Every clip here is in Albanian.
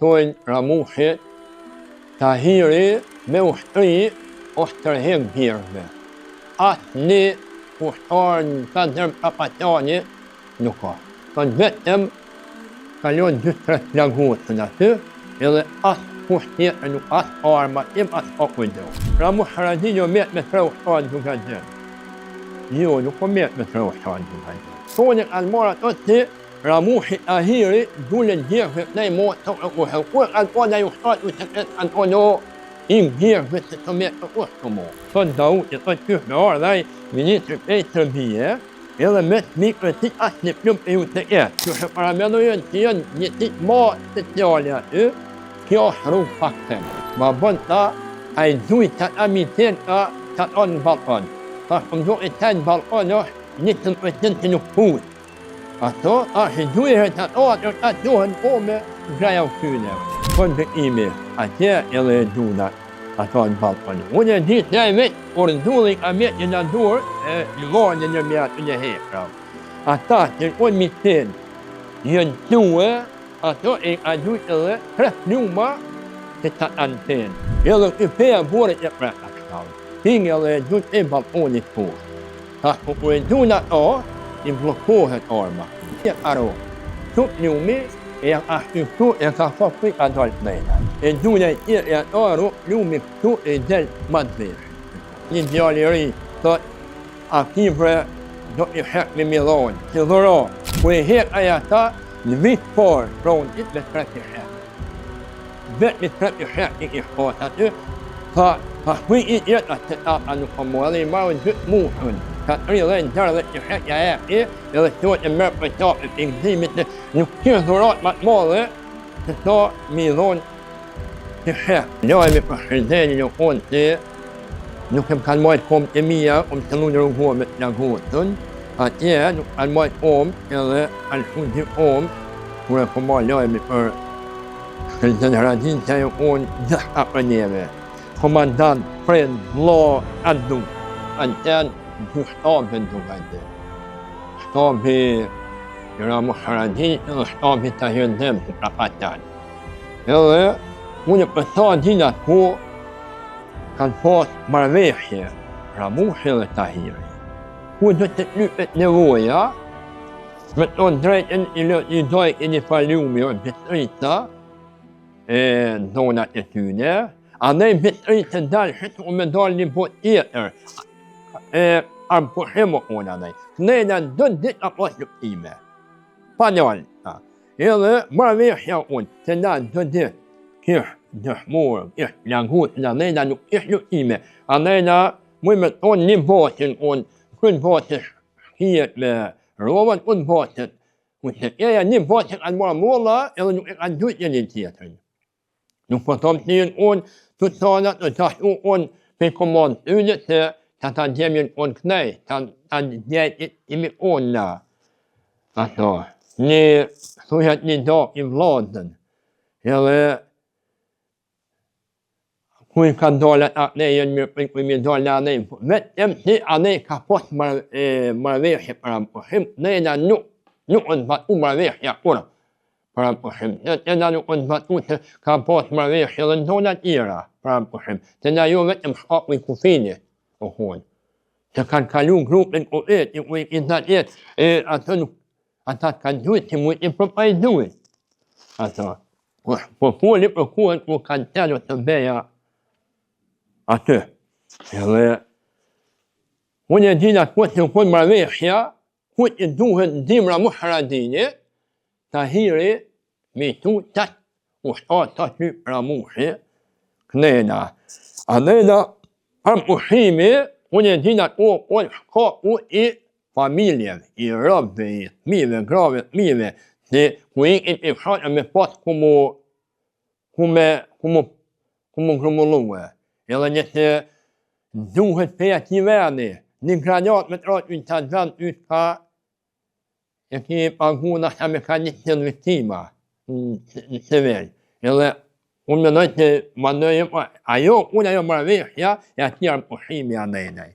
thonë Ramushi, Tahiri me ushtri është tërheq birve. Asë një ushtarë në katër kapatani nuk ka. Thonë vetëm kalon 2-3 plagutën aty, edhe asë kusht tjetër nuk asë arma tim, asë ka kujdo. Ramush Haradinjo met me 3 ushtarë duke gjë. Jo, nuk po met me 3 ushtarë duke gjë. Thonë kanë marrë ato që Ramushi Tahiri dulën gjërëve të nejë motë të ushtarë. Kur kanë po në ushtarë u të këtë kanë po në im gjërëve të të metë të ushtë mo. Thonë Daudi, thonë qysh me arë dhaj ministri pejtë të bje, edhe me të mikro të asë një plumë e ju të etë. Qysh e paramendojën që jënë një të ma të tjallë aty, kjo është rrugë pak temë. Ma bënd ta, a i dujtë të amiten ka të anë në balkon. Ta shumë do e të në balkon është një të mëtën të nuk putë. Ato, është i dujtë të anë, atë dohen po me graja u kyne. Kënë për imi, atje edhe e duna ato në balkon. Unë e ditë në e vetë, kur në dulli ka metë në durë, në morë në mjatë në hekra. Ata që unë miten, jënë tuë, ato e ka dujtë edhe 3 pluma të të antenë. Edhe të peja burit e preka shkallë. Tingë edhe e dujtë e balkonit po. Ta ku e duna o, i blokohet arma. Të aro, të plumi, e ashtu këtu e ka fokri ka dalë të mejna. E duna e tjerë e aro, plumi këtu e delë më të veshë. Një djali i ri, thot, a kivre do i hek me midhonë, që dhuro, ku e hek aja ta, në vitë parë, frontit me 3 i hek. Vetë me 3 i hek i kishkot aty, pa kuj i jetë atë të tapa nuk po mua, dhe i marrë në 2 mushën. Ka të rridhe në dërë dhe që hekja e, edhe të e mërë për tapë të ngzimit, nuk kërë dhurat më të madhe, të ta mi dhonë të hek. Lajme për shërdeni në konë që nuk e më kanë majtë komë të mija, të lu në rrugohë me të lagotën, atje nuk kanë majtë komë, edhe kanë shumë të komë, kur e po marë lajme për shërdeni Haradin, që ajo konë gjitha për njeve. Komandant, friend, vlo, addu, anten, në shtabën duke të. Shtabi i Ramush Haradin edhe shtabi të hëndem të prapatan. Edhe, unë për ta dinat ku kanë pas marveshje Ramushi dhe Tahiri. Ku do të lypet nevoja, me tonë drejtën i dojk e një falumi o betrita e zonat e tyne, a ne betrita dalë shëtë u me dalë një bot tjetër. Armë përshemo ona dhej. Ne në dënë ditë apo luptime. Pa njëllë. Edhe marveshja unë, se në dënë ditë, kishë dëshmurë, kishë lagut, ne në nuk kishë luptime. A ne në mujë me tonë një botin unë, kënë botin shkijet me rovën, unë botin. Unë se eja një botin kanë marë molla, edhe nuk e kanë dujtë një tjetërin. Nuk po tomë të njën unë, të tanat, të tashtu unë, për komandë të ynë, se ta gjemjën unë kënej, ta gjejt imi unë na. Ato, një, thuhet një dak i vladën, edhe kuj ka dalët atë jenë mirë për kuj mi dalë në anej, vetëm që anej ka posë marveshje për ampushim, ne na nuk në batu marveshja kura për ampushim. Ne na nuk në batu që ka posë marveshje dhe në donat tjera për ampushim, që na jo vetëm shkaku i kufinit. Që kanë kalu grupin ku etë, i të jetë, ata kanë dujtë që mujtë i përpajdujtë. Ata, po foli për kuhen ku kanë telu të beja aty. Edhe, unë e dina ku që në marveshja, ku që duhet ndim Ramush Haradini, Tahiri, me tu tatë, ushtarë të lypë Ramushi, kënena. Anena, ampushimi, unë e dina ku shka ku i familjen, i rëbëve, i thmive, grave thmive, që ku i i fshatë me pas ku mu grumulluë. Edhe nëse duhet për ati veni, një granat me të ratë në të vend ytë ka, e ki paguna sa me ka 100 viktima në Sevel. Edhe unë me nëjtë që më nëjëm, ajo marveshja, e ati ampushimi anenaj.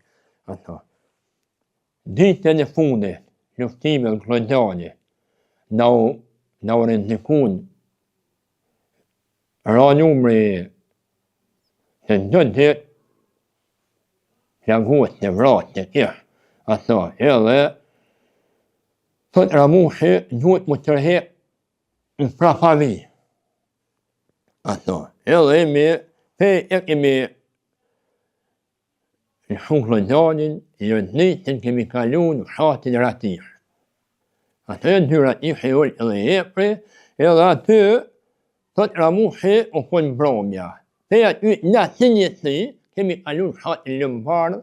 Ditën e fundit, luftime në Klojgjani, na u rindikun ra numri se do të plaguhet të vratë të tjerë. Ato, edhe thot Ramushi duhet më tërhek në prapavi. Ato, edhe e kemi në Shuklëdanin, Lëndnitin kemi kalu në fshatin Ratish. Ato e dy Ratish e ullë edhe Epri, edhe aty, thot Ramushi u konë mbromja. Pe aty në atë njëti, kemi kalu në fshatin Lëmbarë,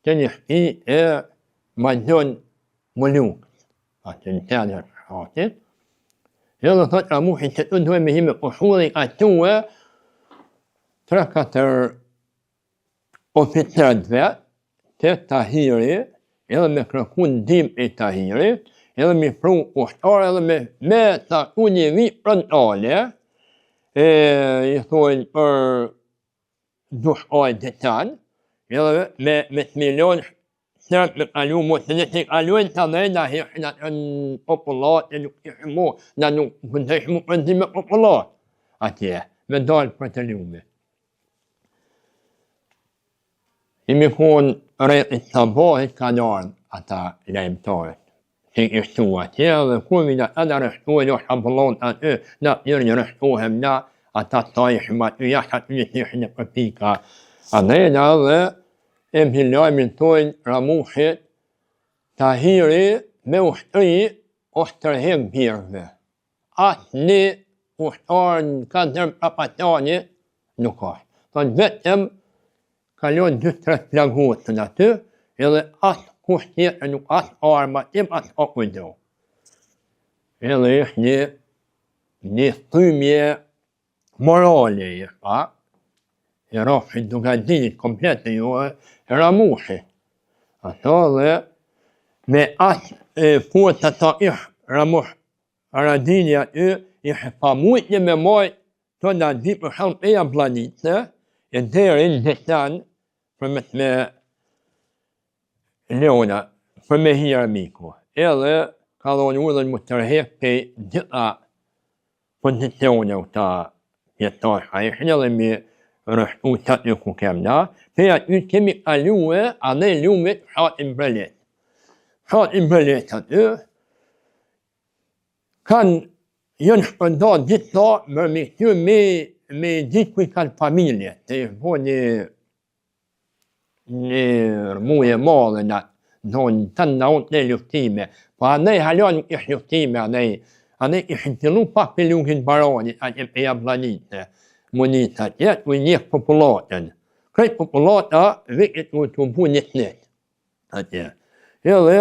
të një shpi e Majdon Muluk. Atë në të dhe fshatit. Edhe thot Ramushi që të duhe me hime kushuri atue, 3-4 oficerët vetë, të Tahiri, edhe me kërku ndim e Tahiri, edhe me pru ushtarë, edhe me taku një vi frontale, i thojnë për dushojnë të tanë, edhe me të milion sërët me kalu mu, se nëse kaluën të dhe na heshën atë në popullat, e nuk ishë mu, na nuk këndeshë mu përndim me popullat, atje, me dalë për të lume. Imi konë rejtët të bëhet ka darën ata lejmëtarët. Që i shtu atje dhe kërmi në edhe rështuhe jo shabullon aty, në njërë rështuhem na, ata ta ishëm aty, jashtë aty një tishën e përpika. Adhejna dhe e mhillajmin tojnë Ramushit, Tahiri me ushtëri është tërhek birve. Atë një ushtarë në katër prapatani nuk është. Thonë vetëm kalon 2-3 plagotën aty, edhe asë kusht tjetër nuk asë arma tim, asë o kujdo. Edhe ishtë një thymje morale, e rafshit Dugadinit komplet e jo e Ramushi. Ato dhe me asë fuat ata ishë Ramush Aradini aty, ishë pa mujtje me majtë, të nga di për shumë e jam planitë, e deri në detan, për me Leona, për me hira miku. Edhe ka dhonë udhën më tërhek për gjitha pozicione u ta jetar shajshën, edhe mi rështu të të ku kemna, për aty kemi kaluë, anë e lumit fshatin Brelet. Fshatin Brelet aty, kanë jënë shpëndat gjithë ta, mërë me këty me gjithë kuj kanë familje, të ishë po një rmuje madhe në zonë të nëndë luftime. Po anej halon nuk ishë luftime, anej ishë të lu pak për lukën baronit, atë e jablanitë, munitat, jetë u njëkë populatën. Krejtë populata, vikit u të mbu një të atje. Edhe,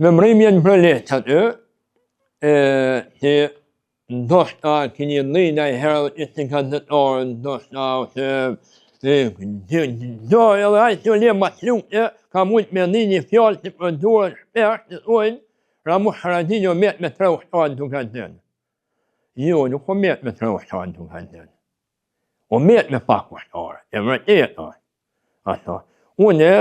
me mrimje në Brelet aty, që ndoshta kini dhina i herë dhe ishtë gazetarë, ndoshta ose do edhe ajtë të le maslukë, ka mund me një fjallë të përdurën shpesh të thujnë, Ramush Aradini o metë me 3 ushtarë duke dhenë. Jo, nuk o metë me 3 ushtarë duke dhenë. O metë me pak ushtarë, e vërtet ato. Une,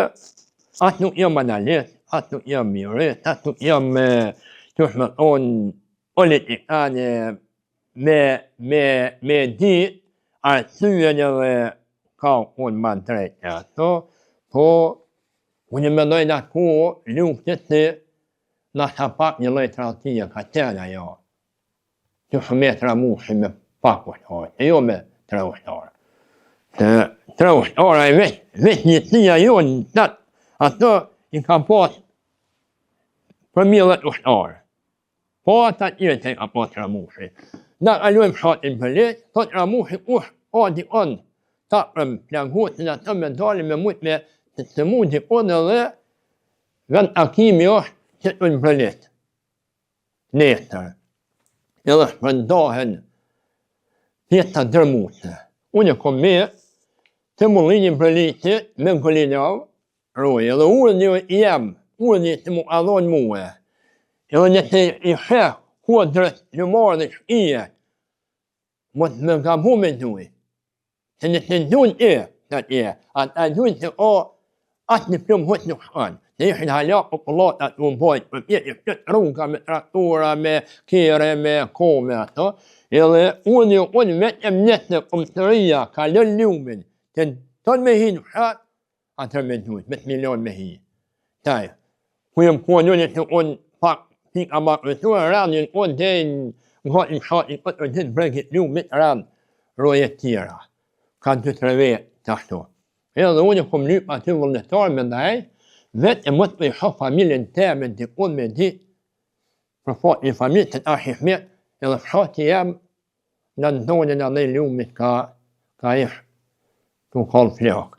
atë nuk jam analist, atë nuk jam mirët, atë nuk jam të shme thonë politikane me ditë arsyen edhe ka unë ma drejtë ato, po unë me dojnë aku lukë të si nasa pak një lojtë rallëtia ka tjena jo. Që shumet Ramushi me pak ushtarë, e jo me 3 ushtarë. 3 ushtarë e veç një tia jo në tëtë, ato i ka pas për 1000 ushtarë. Po ata tjere të i ka pas Ramushi. Na kalujem fshatin Brelet, thot Ramushi kush o dikon ta për plagotën atë me dalë me mujtë me të të mund dikon edhe vend akimi është që të në Brelet. Nesër. Edhe shpëndahen pjesa dërmuse. Unë kom me të mullinin Breletit me Golinav, roj, edhe urni jam, urni të mu adhon muë. Edhe nëse i sheh ku drejt lëmarë dhe shkije, mos me gabu me duj. Se nëse duj e, ata duj se o Atë një plumë hëtë nuk shkanë. Në ishin halak popullat atë umbojt, për pjetë këtë rruga me traktora, me kere, me kome ato. Edhe unë vetëm njëtë komëtëria ka lën lumin, të tonë me hinë fshatë, atër me duhet, 10 milion me hinë. Taj, ku jem konë unë unë pak pika makëtuar, randin unë dhejnë në hatin shatin, këtë gjithë bregit lumit randë rojet tjera. Ka 2-3 vetë të ashtu. Edhe unë kom lyp aty vullnetarë me ndaj, vetë e mëtë me isha familjen teme në dikun me ditë, për fat një familje të ta shihmet, edhe fshati jem në ndonjën edhe lumit ka ishë të kalë flakë.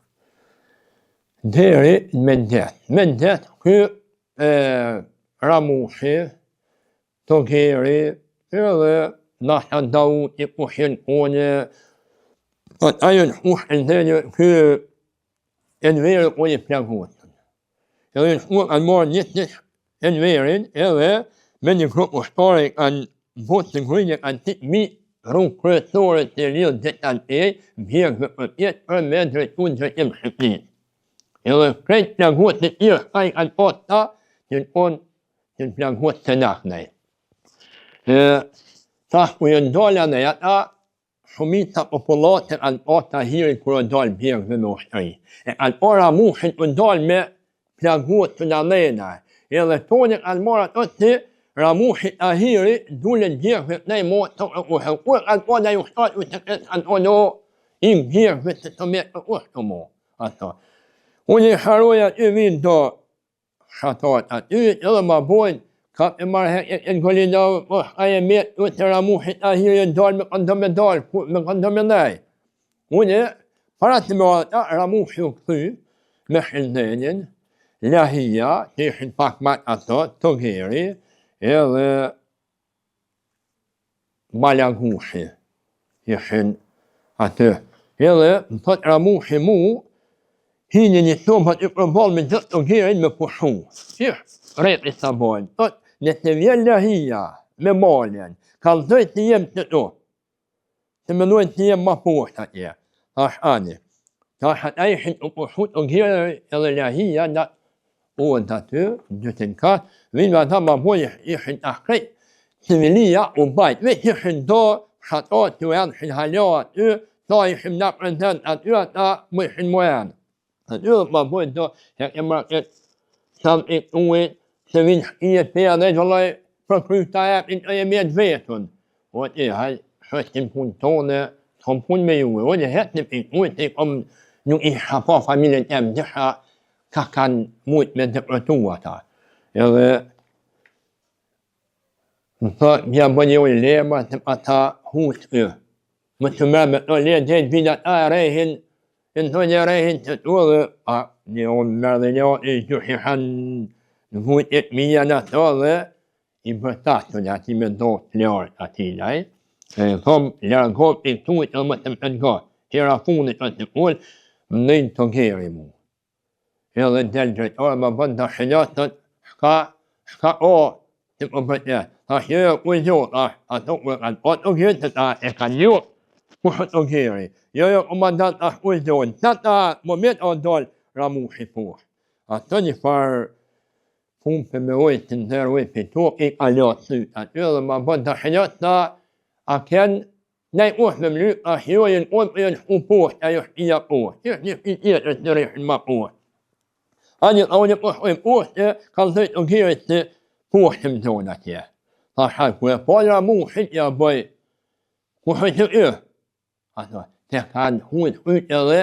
Deri në mendet. Mendet, kë Ramushi, Togeri, edhe Nahta Dauti, Kushin Kone, ajo në kushën dhe një kë Enveri kone plagotën. Edhe në shku kanë marrë njëtës Enverin, edhe me një grupë ushtare kanë botë të ngrinje kanë 8.000 rrugë kryetore të lidhë detan e, bjegëve për tjetë për me drejtu në drejtim Shqipnin. Edhe krejt plagotë të tjërë ka i kanë patë ta, që në konë që në plagotë të naknej. Ta ku jë ndala në jata, shumica populate kanë patë ta hirin kërë ndalë bjegëve me ushtari. E kanë pa Ramushin të ndalë me plagotë të nalena. Edhe tonë kanë marrë ato të Ramushi të hiri, dullen bjegëve të nej motë të ushtë. Kërë kanë pa në ushtatë, kanë pa në im bjegëve të me të ushtë mo. Unë i haroja aty vinë do shatatë aty, edhe ma bojnë, ka e marrë e në Golinavë, aje metë të Ramushi të hiri ndalë me këndë me dalë, me këndë me nej. Unë, para të me ata, Ramushi u këthy, me shëndenjen, Lahia, që ishin pak matë ato, Togeri, edhe Malagushi, ishin atë. Edhe, më thot Ramushi mu, hini një tomë për të përbalë me gjithë Togerin me pushu. Ishë rejtë sa bojnë. Thot, në të vjen Lahia, me malen, ka lëzoj të jem të to, të menojnë të jem ma poshtë atje. Thash ani. Thash ata ishin të pushu Togeri edhe Lahia, në uën të aty, në gjëtën katë, vinë ata ma bojnë ishin të krejt, civilia u bajtë, veç ishin do, shatat të janë shin halja aty, ta ishin në prezent aty, ata më ishin më janë. Aty dhe ma bojnë do, që e mërë sam i ujtë, se vinë shkijet për edhe gjëllaj për kryta e për të jemet vetën. O të haj, shështin punë tonë, të kom punë me juve, o të hetë në për ujtë, të kom nuk isha pa familjen e më dësha, ka kanë mujtë me dëpërtu ata. Edhe, më thot, bja bënje ujë lema të ata husë. Më të mërë me të le, dhejtë vinë ata e rehin, në të një rehin të të dhe, një unë mërë dhe një i gjushihan në vujtë të mija në të dhe, i bërtatë në ati me do të ljarë ati laj. Thom, ljarëgop i tujtë dhe më të më nga, tjera funit të të ullë, më nëjnë Togeri mu. Edhe delë drejtore më bëndë të shëllatët, shka o të më bërtet. Tha shjë ku i gjotë, ato ku e kanë po Togeri të ta e kanë gjotë, ku shë Togeri. Jo, komandant ku i gjotë, tata moment o dollë Ramushi poshtë. Ato një farë pumpe me ujtë të ndërë ujtë për tokë, i kalatë sytë aty edhe më bëndë të shëllatë, a kënë nej ushtë me më lypë, a shjojën unë për jënë shku poshtë, ajo shkia poshtë. Ishtë një shki tjetër të rishën ma poshtë. A një të unë për shkojnë poshtë, ka lëzëjtë të gjirit të poshtë më zonë atje. Tha shaj, ku e pa Ramushi ja bëj, ku shëjtë të ato, të kanë hujtë hujtë edhe,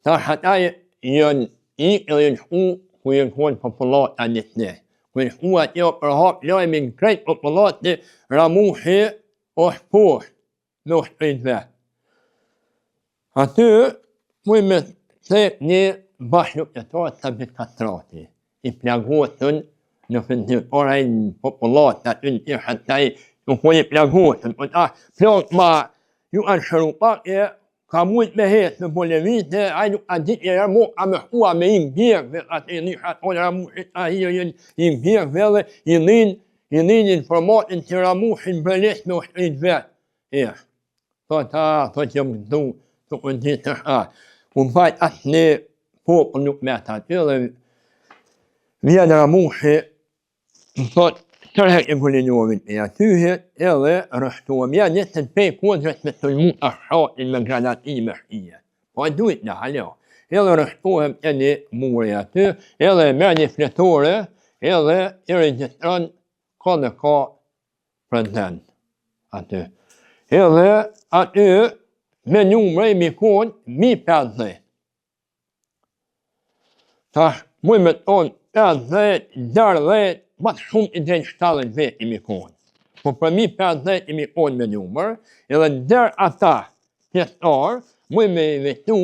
ta shataj jënë ikë edhe jënë shku, ku jënë konë popullat a njëtë ne. Ku jënë shku atje o përhapë lojme në krejtë popullat të Ramushi është poshtë me është pejtë vetë. Aty, mu i me thekë një bashkë të ta të bitë kastrati. I plagotën në fëndirë, ora i në popullat të aty në tjërë shataj, në ku i plagotën, po ta plagë ma ju anë shëru pak e ka mujtë me hetë me bolevite, a nuk a ditë e mo ka me shkua me im bjekve, atë i një shatonë Ramushit a hirë im bjekve dhe i një informatin që Ramushin bëllis me ushtrit vetë. Thot që më këtu, të këndi të shka. Unë fajt asë në popull nuk met aty dhe vjen Ramushi thot tërheq e Gulinovin e atyhet edhe rështuam ja njëtën pej kodrës me sulmu ashatin me granatime shije. Po e duhet në halo. Edhe rështuam e një muri aty, edhe merr një fletore, edhe i regjistron ka dhe ka prezent aty. Edhe aty me numre mi kon 1050. Tash muj me tonë 50, 60, ma shumë i drejnë 70 vetë i mi konë. Po për 1050 i mi konë me numër, edhe ndër ata pjestar, muj me i vetu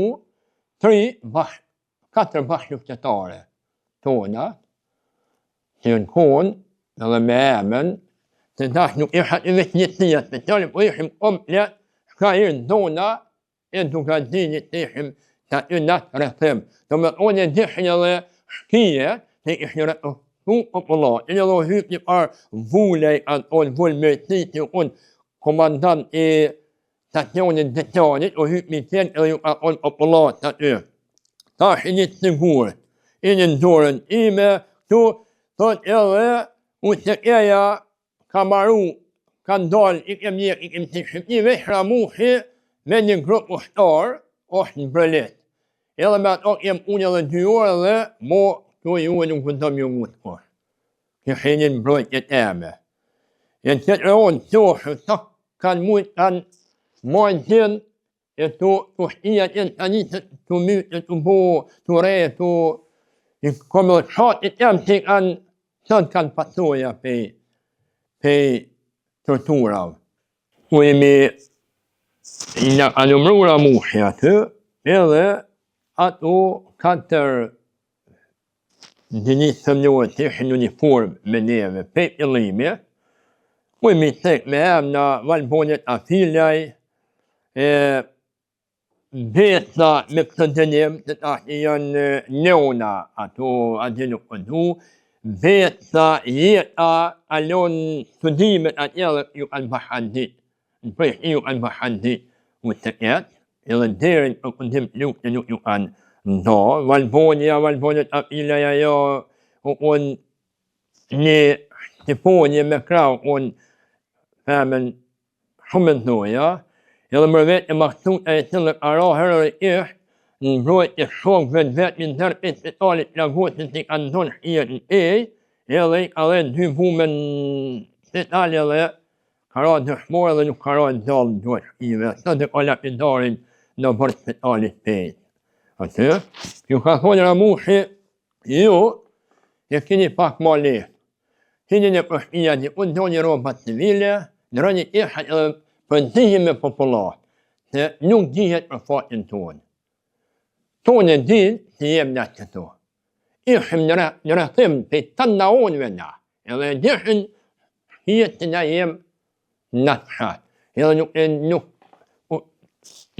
4 bashkëqytetare tona, që në konë, edhe me emën, se tash nuk isha i vetë njëtësia speciale, po ishim komplet, shka irë në zona, e duka zinit ishim të aty natë rëthim. Do me onë e dishin edhe shkije, se ishë rëthim popullat. E edhe hyp një parë vulej atë onë vullë mërësit, ju onë komandant e stacionit detanit, o hyp një tjenë edhe ju ka onë popullat aty. Ta është një të sigurët, i një ndorën ime, tu, thot edhe, u të keja ka maru, ka ndalë, i kem njek, i kem të shqipti, veç Ramushi me një grupë ushtarë, është në Brelet. Edhe me ato kem unë edhe 2 orë dhe mo to ju e nuk vëndëm ju mutë kërë. Kështë e një në brojtjet eme. E në qëtë reonë të shë, të kanë mujtë, kanë majnë tjenë, e të shtia tjenë të një të mytë, të bo, të rejë, të... I komë dhe qatit jemë që kanë, sënë kanë pasoja pej torturav. Ku jemi në anumru Ramushi aty, edhe ato 4 Denisëm njërë të ishin uniformë me neve, pej pillime, ku jemi tek me emna Valbonet Afiljaj, Besa me këtë denim, të tash janë neona ato, atë nuk pëndu, Besa, Jeta, alon studimet atë edhe ju kanë bashkandit, në presh ju kanë bashkandit u të ketë, edhe derin për këndim lukë të nuk ju kanë ndo, Valbonet Afiljaj ajo, unë një shtiponje me krau, unë femen shumë në doja, edhe më vetë e maktut e cilë ara herër ishtë, në mbrojt e shokëve të vetë në tërë për spitalit Lagosin që kanë ndonë shqijet në ej, edhe i ka dhe 2 vume në spitali edhe ka ra dëshmore dhe nuk ka ra gjallë në gjojë shqive. Së të ka lapidarin në bërë spitalit pejtë. Atë, ju ka thonë Ramushi, ju e kini pak ma lehtë. Kini në përshpia që unë do një robat civile, në rënjë ishat edhe për dhihim me popullat, se nuk dhihet për fatin tonë. Tonë e din që jem në qëto. Ishim në rëthim për të në onëve na, edhe dishin shqiet që na jem në të shatë. Edhe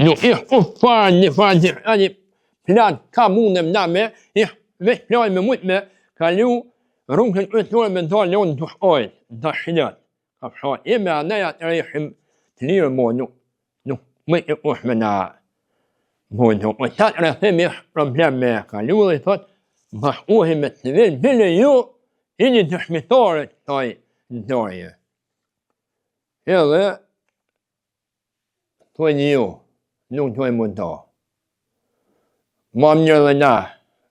nuk ishë farë një farë plan ka mundem na me, ishë veç plan me mujtë me kalu rrugën kryetore me dalë leon të shkojt, të shilat. Ka fshat, me aneja të rejshim të lirë mo, nuk më i kush me na bojnë. Po qatë rëthim ishë problem me kalu dhe i thot, bashkohi me civil, bile ju i një dëshmitare këtaj në dorje. Edhe, të e një ju, nuk të e munda. Ma më njërë dhe na,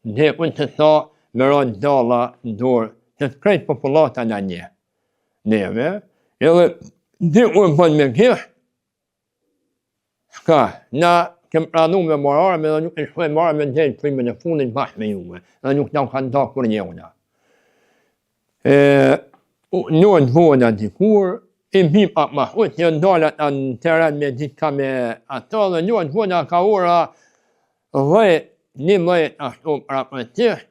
dhe unë të tha, me rënë dalla në dorë, që të krejtë populata në një. Neve, edhe dhe unë bënë me gjishë, shka, na kem pranu me mararme dhe nuk e shkoj mararme në gjelë primën e fundin bashkë me juve, dhe nuk në kanë da kur njëuna. Njën të vona dikur, i mbim pak ma hujtë, një ndalat në teren me ditë ka me ato, dhe njën të vona ka ora 11 ashtu prapatisht,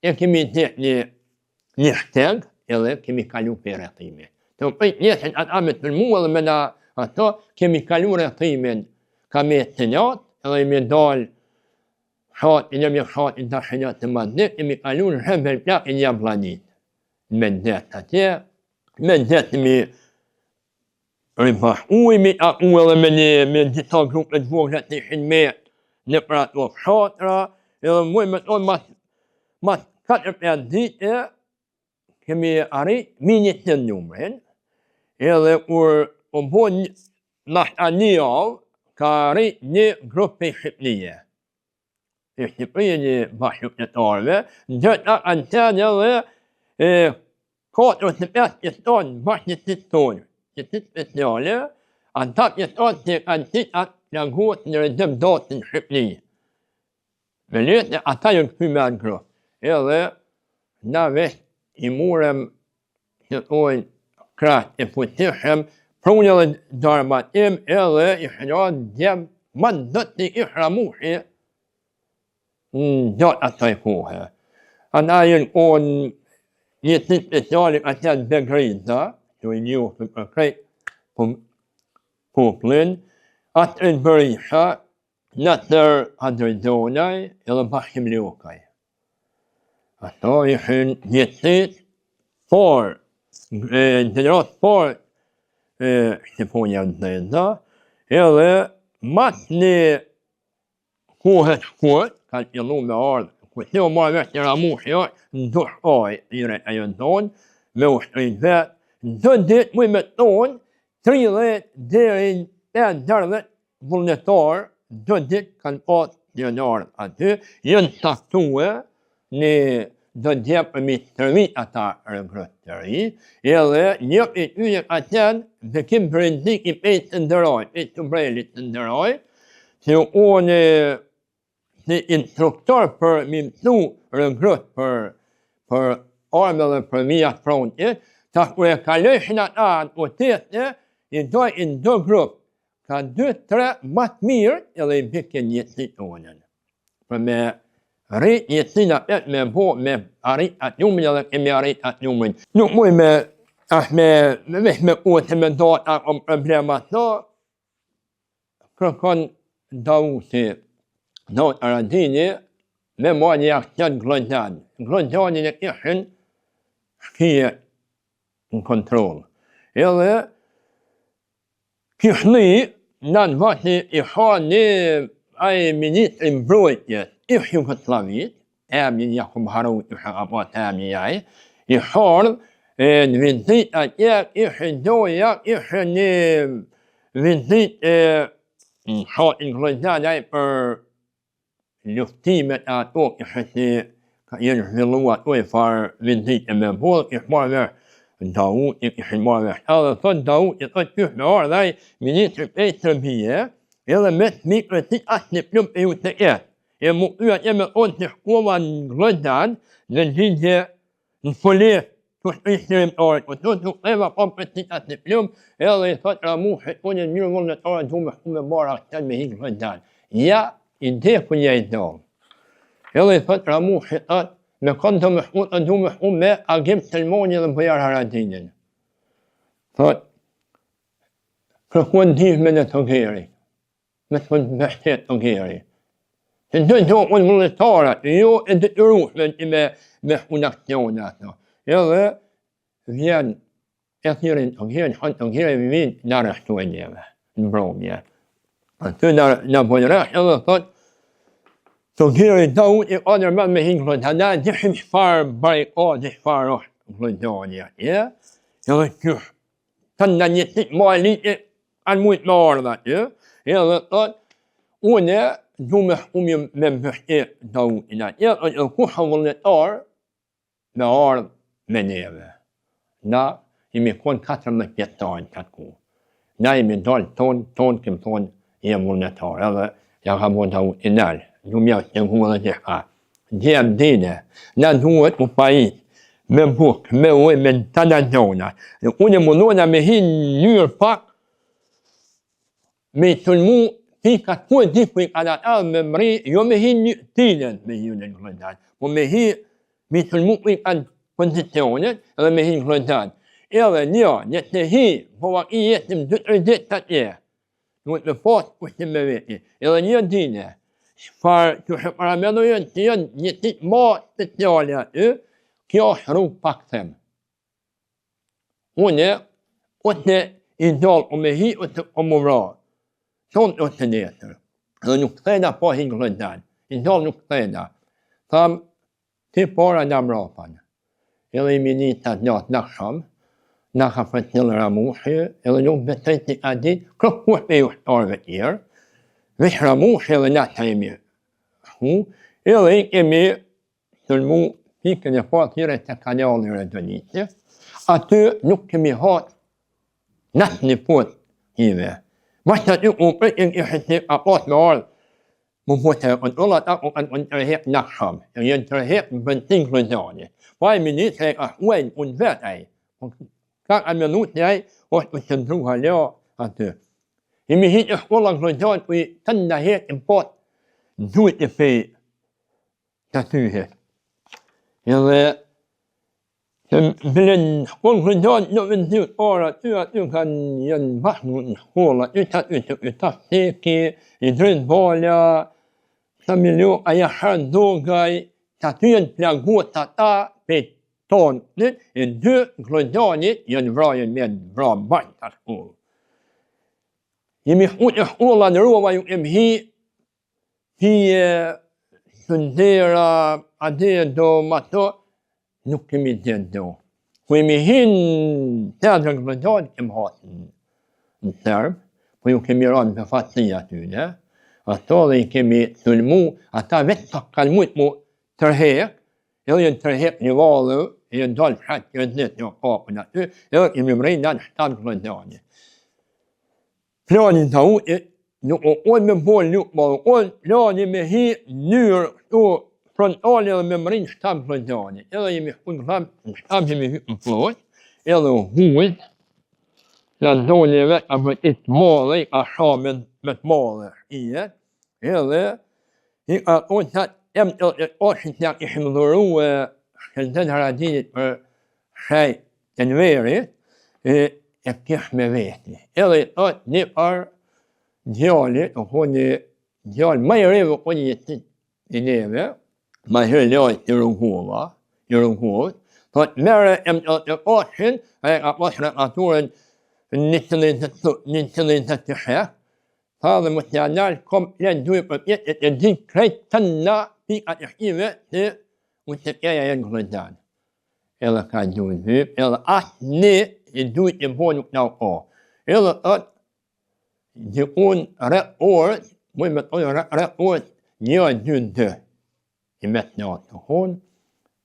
e kemi dhejt një shteg, edhe kemi kalu për rëthime. Të pëjt njësën atë amet për mua dhe me na ato, kemi kalu rëthimin, ka me senat, edhe i me dalë shatin, një me shatin të shenat të madhët, kemi kalu në shëmbel plak e një planit. Me ndhet atje, me ndhet mi ribashujmi aku edhe me disa grupet voglat të ishin me në pra ato fshatra, edhe muj me tonë mas 4-5 ditë kemi arrit 100 numrin, edhe kur u bo nashta një javë, ka arrit një grup për Shqipënije. Për Shqipënije një bashkëpunëtorëve, gjëta kanë qenë edhe 4-5 pjesëtonë bashkësit tonë, pjesësit speciale, ata pjesëtonë që kanë qitë atë plaguat në rëgjëm dotë në Shqipëni. Me letë ata jënë këpy me atë grupë. Edhe na vesh i murem që tojnë kratë e fuqishëm, prunë edhe darmatim edhe i shënjohën gjemë më dëtë i shramushi në gjatë asaj kohë. Ata jënë konë një të speciale ka qenë Begriza, që i njohë për krejtë popullin, Atrin Berisha, Natër Adrizonaj edhe Bashkim Ljokaj. Ato ishin njësit por, gjenerat por Shqiponia Ndeza, edhe mas një kohë shkurt, kanë qëllu me ardhë, kështë o marrë vesh një ramushë, në dushoj i rejën tonë, me ushtërin vetë, në të ditë muj me tonë, 30 deri 50 vullnetarë, në ditë kanë patë djenarë aty, jënë saktue në do gjepë për mi tërvit ata regrët të ri, edhe një për tyre ka qenë Bekim Brendik i pejtë të ndëroj, pejtë të brelit të ndëroj, që unë si instruktor për mi mësu regrët për arme dhe për vijat frontit, ta kër e kalëshin ata në utete, i dojnë në do grupë, ka 2-3 matë mirë edhe i bikin jetësit onën. Për me rrit jetësin apet me bo me arrit atë numrin edhe kemi arrit atë numrin. Nuk muj me ute me dojnë akom problema të, kërkon Dausi, Daut Aradini, me ma një aksion Glonjan. Glonjanin e kishin shkije në kontrol. Edhe kishni në vati i ha një ai ministri mbrojtjes i Jugoslavit, emni Jakub Harut i shakapat emni jaj, i shardh në vizit atje, ishe doja, ishe një vizit në shatin Glonjanaj për luftimet ato, ishe që jenë zhvillu ato i farë vizit e me bodh, ishe marrë vesh Daut i kishin marrë vesh. Edhe thot Daut i thot kysh me ardh ai ministri pejtë Serbije, edhe me të mikre si asë një plumë e ju të ketë. E mu yat e me onë të shkova në Glonjan, në gjigje në polis, të shpishtirimtarit, po të kleva pa për si asë një plumë, edhe i thot Ramushi, unë e mirë vullnetare du me shku me marrë aksen me hinë Glonjan. Ja, i deku një i dollë. Edhe i thot Ramushi, thot, me kënë të më shku të du me shku me Agim Selmoni dhe Bujar Haradinin. Thot, kërkuan dihme në të gjeri, me të kënë bështet të gjeri. Që të do unë vullnetarat, jo e të të rushme me shku në akcione ato. Edhe vjen e thirin të gjeri, shkën të gjeri vjen në arreshtu e njeve, në bromje. Aty në bojresh edhe thot, të gjeri Daut i ka nërmen me hinë Glonjan, da gjeshim shfarë barikade, shfarë është Glonjani atje, edhe kysh, të në njësit ma eliti, anë mujtë me ardhë atje, edhe thot, une du me shkumi me mbështet Dautin atje, edhe kusha vullnetar me ardhë me neve. Na imi konë 14 pjetajnë qatë ku. Na imi dalë tonë kemë thonë jem vullnetar, edhe ja ka bo Dautin nalë. Du mjau që në huë dhe që ka. Gjemë dine, na duhet u pajit, me buk, me uj, me të në zona. Unë e mundona me hinë njërë pak, me i sulmu, pika ku e diku i ka datë me mri, jo me hinë një tinen me hinë në Glonjan, po me hinë, me i sulmu i ka kondicionet, edhe me hinë Glonjan. Edhe një të hinë, po vak i jetim 2-3 ditë të tje, duhet me pasë kushtim me veti, edhe një dine, shfarë që shëparamendo jënë që jënë një qitë ma speciale aty, kjo është rrugë pak them. Une, ose i dallë o me hi, ose o më vra. Sonë ose nesër. Dhe nuk thena pa hinë Glonjan. I dallë nuk thena. Tham, ti pora nga mrapan. Edhe I minit të natë në shumë, në ka fëtë një ramushi, edhe nuk betejt një adit, kërkush me ushtarëve tjerë, veç ramushi edhe në të imi. Edhe I kemi tërmu pikën e parë tjere të kanalin Redoniti, aty nuk kemi hatë natë një pot Ive. Bashkë aty u përkin ishë të apat me ardhë, më pote e kontrolat ako kanë tërhek në shumë, e jenë tërhek në bëntin klëzani. Pa I minit se e ka huajnë unë vetë ajë, ka ka menut një ajë, është të qëndru halja aty. Imi hitë e shkolla klëzani, ku I të ndahek në pot, dhujt e fej të tyhet. Edhe të bëlen shkollë klëzani në vendit para, aty kanë janë bashkë në shkolla, aty të shteki, I drejtë balja, të milio aja shërë dogaj, të aty janë plagot të ata pe tonë, e dy klëzanit janë vrajen me vra bashkë të shkollë. Jemi shkut e shkolla në Rova ju kemi pije, sëndera, adedo, mato, nuk kemi gjetë do. Ku jemi hinë të atër klëzanit, kemi hatë në Serbë, po ju kemi ranë për fatësi atyne, ato dhe I kemi tëllmu, ata vetë të kalmujt mu tërhek, edhe jenë tërhek një valë, jenë dalë shatë një rëzit një kapën aty, edhe kemi mrejnë në shtanë klëzani. Planin të ujtë, nuk o ojnë me bolë nuk malë, ojnë plani me hi njërë këtu frontali edhe me mrejnë shtanë klëzani. Edhe jemi shkunë këtamë, në shtamë jemi hy në plojtë, edhe hujtë, në ndonjë vetë a vëtit malë, I ka shamë me të malë shkije, edhe I ka tonë që emë të oshin që kishim dhuru shkëndet Haradinit për shaj të nëverit, e kish me veti. Edhe I thotë një par djallit, o ko një djall ma I revë ko një jetit I neve, ma hëlloj I rungova, thotë mere emë të oshin, e ka pas rekaturën një qëllit të shek, tha dhe më të janarë komplet duhe për pjetë e di krejt të nga pikat e shkive të më të kjeja e në klëzani. Edhe ka duhe dhyp, edhe asë ne I duhe të bo nuk nga o. Edhe atë gjikun rek orët, mëj me tojë rek orët, një a dy dë, I met në atë të konë,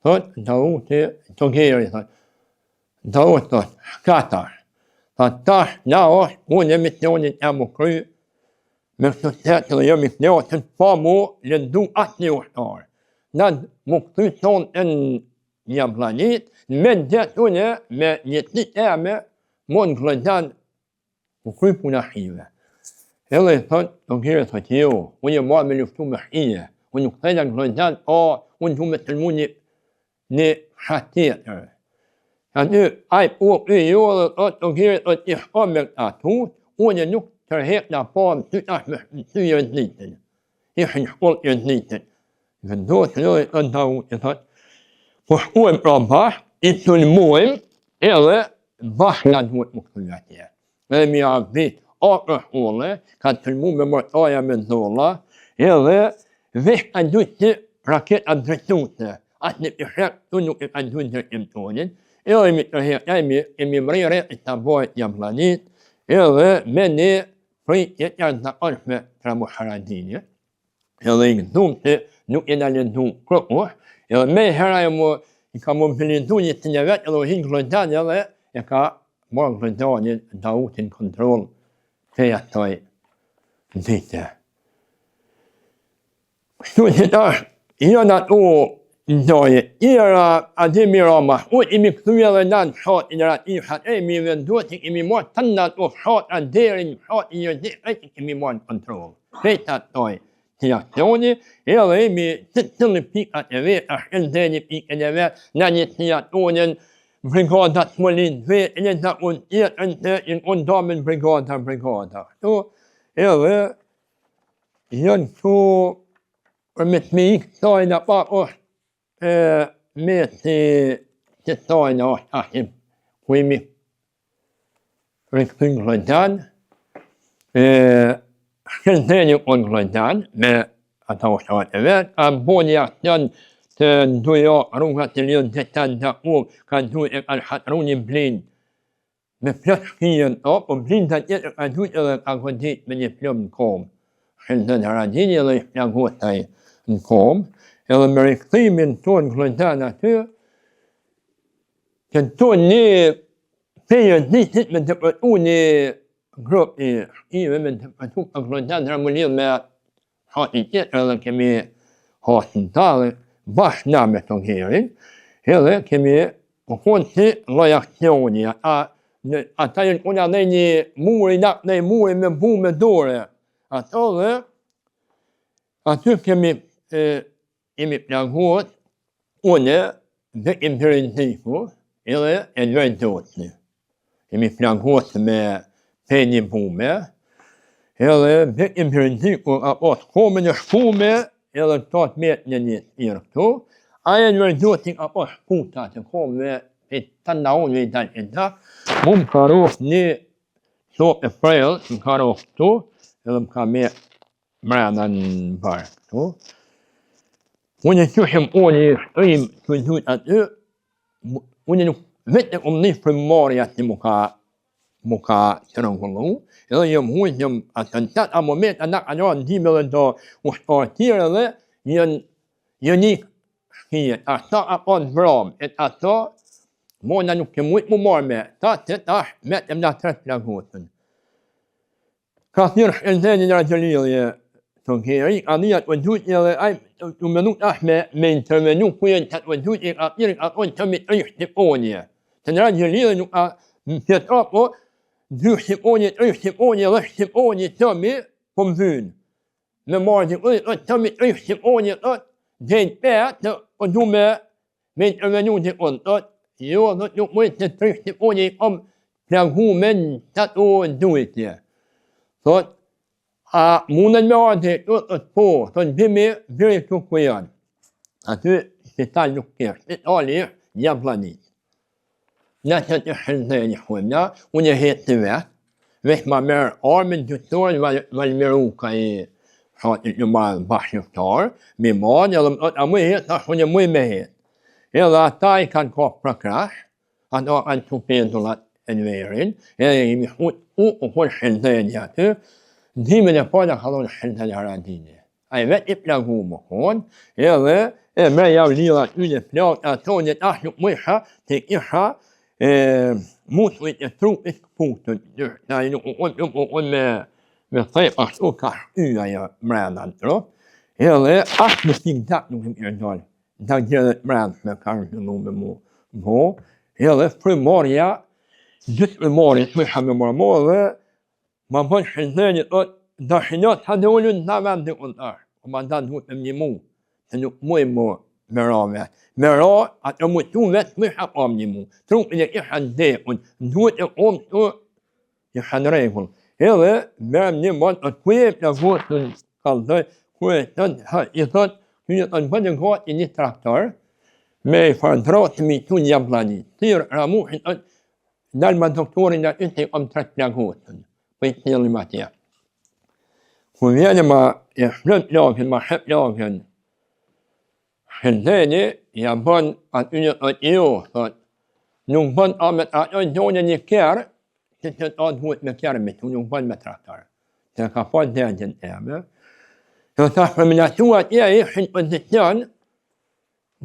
thotë, të u të gjeri, thotë, të u thotë, shkatar. Tash, na është, unë e misionit e më kry, me këtë setë dhe jemi këtë që të pa mu lëndu atë një ushtarë. Na më këty tonë e një planit, me gjithë unë me jetit e me, më në klëzan, më kry puna shive. Edhe I thotë, të kire thotë, jo, unë e marrë me luftu me shije, unë nuk thejnë në klëzan, unë du me të lëmu një shatetër. Aty, ai po jo dhe të kire të I shka me këta tut, unë nuk tërhek nga parë ty tash me ty rëzlitin. Ishë në shkollë rëzlitin. Vendohë të lojë të nga u, I thotë, po shkuem pra bashkë, I tëllmojmë, edhe bashkë nga duhet më këtë atje. Edhe mi a vitë apër shkolle, ka tëllmu me mërtaja me zolla, edhe vesh ka duhet që raketat drejtute. Atë në pëshek, tu nuk e ka duhet drejtim tonin, edhe imi tërhek, imi mrejre I të bojt një planit, edhe me ne prej jetjarë të arshme tra mu Haradinit, edhe I këdhum që nuk e në lëndu kërkush, edhe me hera I ka mobilizu një të një vetë, edhe u hinë klëzani edhe e ka marrë klëzani Dautin kontrol të jetoj dhite. Kështu që tash, janë ato Ndojë, Ira Ademi Rama, unë imi këthuja dhe nanë shatë I ratifat, imi venduat I kemi marrë të nga të shatë aderin, shatë I njërdi, I kemi marrë kontrol. Krejta toj të akcioni, edhe imi të tëllë pikat e vetë, ashtë ndeni pikat e vetë, në një të jatonën, brigadat Smolin vetë, në të unë tjetën të, unë damen brigada. Këtu, edhe, janë këtu, për me të me I këtajnë a pak është, me të tajnë është ashim, ku imi rikëtën klëzan, shkëndeni unë klëzan, me ata ushtarat e vet, a boni janë të ndujo rrugat e lion të tanë të ka ndu e kanë hatrunin blind. Me plot shkijen po blinda tjetër ka ndu edhe ka godit me një plom në kom. Shëndën Haradini edhe i plagot taj në kom, edhe me rikthimin tonë klojtan aty, që tonë një pejën nisit me të përtu një grup i shkive me të përtu për klojtan Ramulil me hati tjetër edhe kemi hatin talë, bashkë na me të ngerin, edhe kemi konë si lojakcioni, ata jënë kuna dhe një muri, dhe muri me bu me dore, ato dhe aty kemi plagot, une dhe imperintiku, edhe e dojtotni. Kemi plagot me penjë bume, edhe dhe imperintiku apo shkome në shkume, edhe të të metë një një tjërë këtu, aje në rëgjotin apo shkuta të kome e të ndaonë i dalë e da, mu më ka rof një sop e prellë, më ka rof këtu, edhe më ka me mrena në barë këtu. Unë e qëshëm unë i shtrim të dhujt aty, unë nuk vetë e këmë një frimarja që mu ka qërëngullu, edhe jëm hujt, jëm atentat, a moment, a në dhime dhe do ushtarë tjere dhe jën një shkijet, ata apo në vram, e ato, mona nuk ke mujtë mu marrë me, ta të tash me të mna tret plagotën. Ka thyrë shëndeni në rëgjëllilje të kjeri, a dhijat u dhujtje dhe aj të menu tash me intervenu kujen të u dhujtje, a thyrë ka thonë të mi të shqiponje. Të në rëgjëllilje nuk a më pjetra po, dy shqiponje, të shqiponje dhe shqiponje të mi po më vynë. Me marrë të mi të shqiponje të gjejnë për të o du me intervenu të unë. Jo, nuk mujtë të të shqiponi i kom plagu me në të të dujtje. Thot, a mundën me ardhe, thot po, thot bimi, biri të ku janë. Aty, spital nuk kërë, spitali është një planit. Në që të shëndeni shkujmë, unë e hetë të vetë, veç ma merë armën të tërën, valmeru ka i shatit në marë bashkëftarë, mi marë, edhe më thot, a mu e hetë, ta shkone mu e me hetë. Edhe ata i kanë kohë për krash, ata kanë të pendullat e në verin, edhe i mi shkut u konë shëndeni aty, dhimin e pojnë a kalonë shëndeni Haradini. A i vetë i plagu më konë, edhe e me javë lirat u në plagë, ato në tash nuk më isha, të isha musujt e trupit këputën, ta i nuk unë me thejp ashtu ka shtyja ja mrena në trup, edhe ashtë në stikë dak nuk më i da gjerët mrendë me ka rëshëllu me mu, edhe frimarja, gjithë frimarja të mësha me marmo dhe ma bënë shëndeni të da shënjot të dhe ullën në vendi unë tashë, o ma da duhet me një mu, se nuk muj mu me ra vetë. Me ra, atë mu tu vetë mësha pam një mu, trupin e isha në dekun, duhet e omë të isha në regull. Edhe merëm një mënë, atë kuje e plagotën kaldoj, kuje i thotë, Kujë të në bëndë gati një traktor, me i farëndrat të mitu një planit. Tyrë ramuhin të dalë ma doktorin në të i om tret plagotën, për i të njëllim atje. Kër vjene ma e shlët lagën, ma shep lagën, shëndeni, ja bënë aty një të jo, thot, nuk bënë amet ato njone një kërë, që të të duhet me kërë mitu, nuk bënë me traktor. Se ka po dëgjën e me. Të tash për minatua tja ishin pozicion,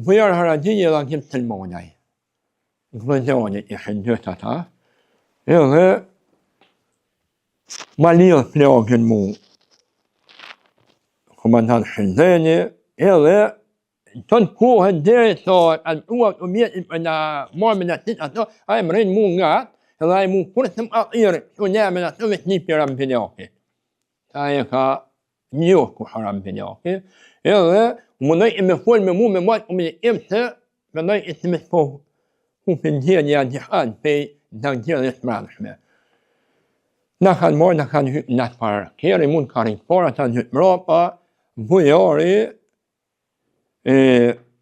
vërë Haradini dhe kim të lmonaj. Në këllëzionit ishin dhëtë ata, edhe ma lirë plagën mu, komandant shëndeni, edhe të në kohën dhe të alëtuat u mjetin për në marmën atit ato, a e më rinë mu nga, edhe a e mu kërësëm atyrë, që njëmën ato vetë një për ambinjaki. Ta e ka njohë ku haram binjaki, edhe mundoj e me folë me mu me majtë u me imë të, me doj e të me të pohë, ku për ndjerë një gjihad për në gjërë dhe të mërëshme. Në kanë marë, në kanë hypë në të parë, kërë i mund ka rinjë parë, ata në hypë mrapa, bujari,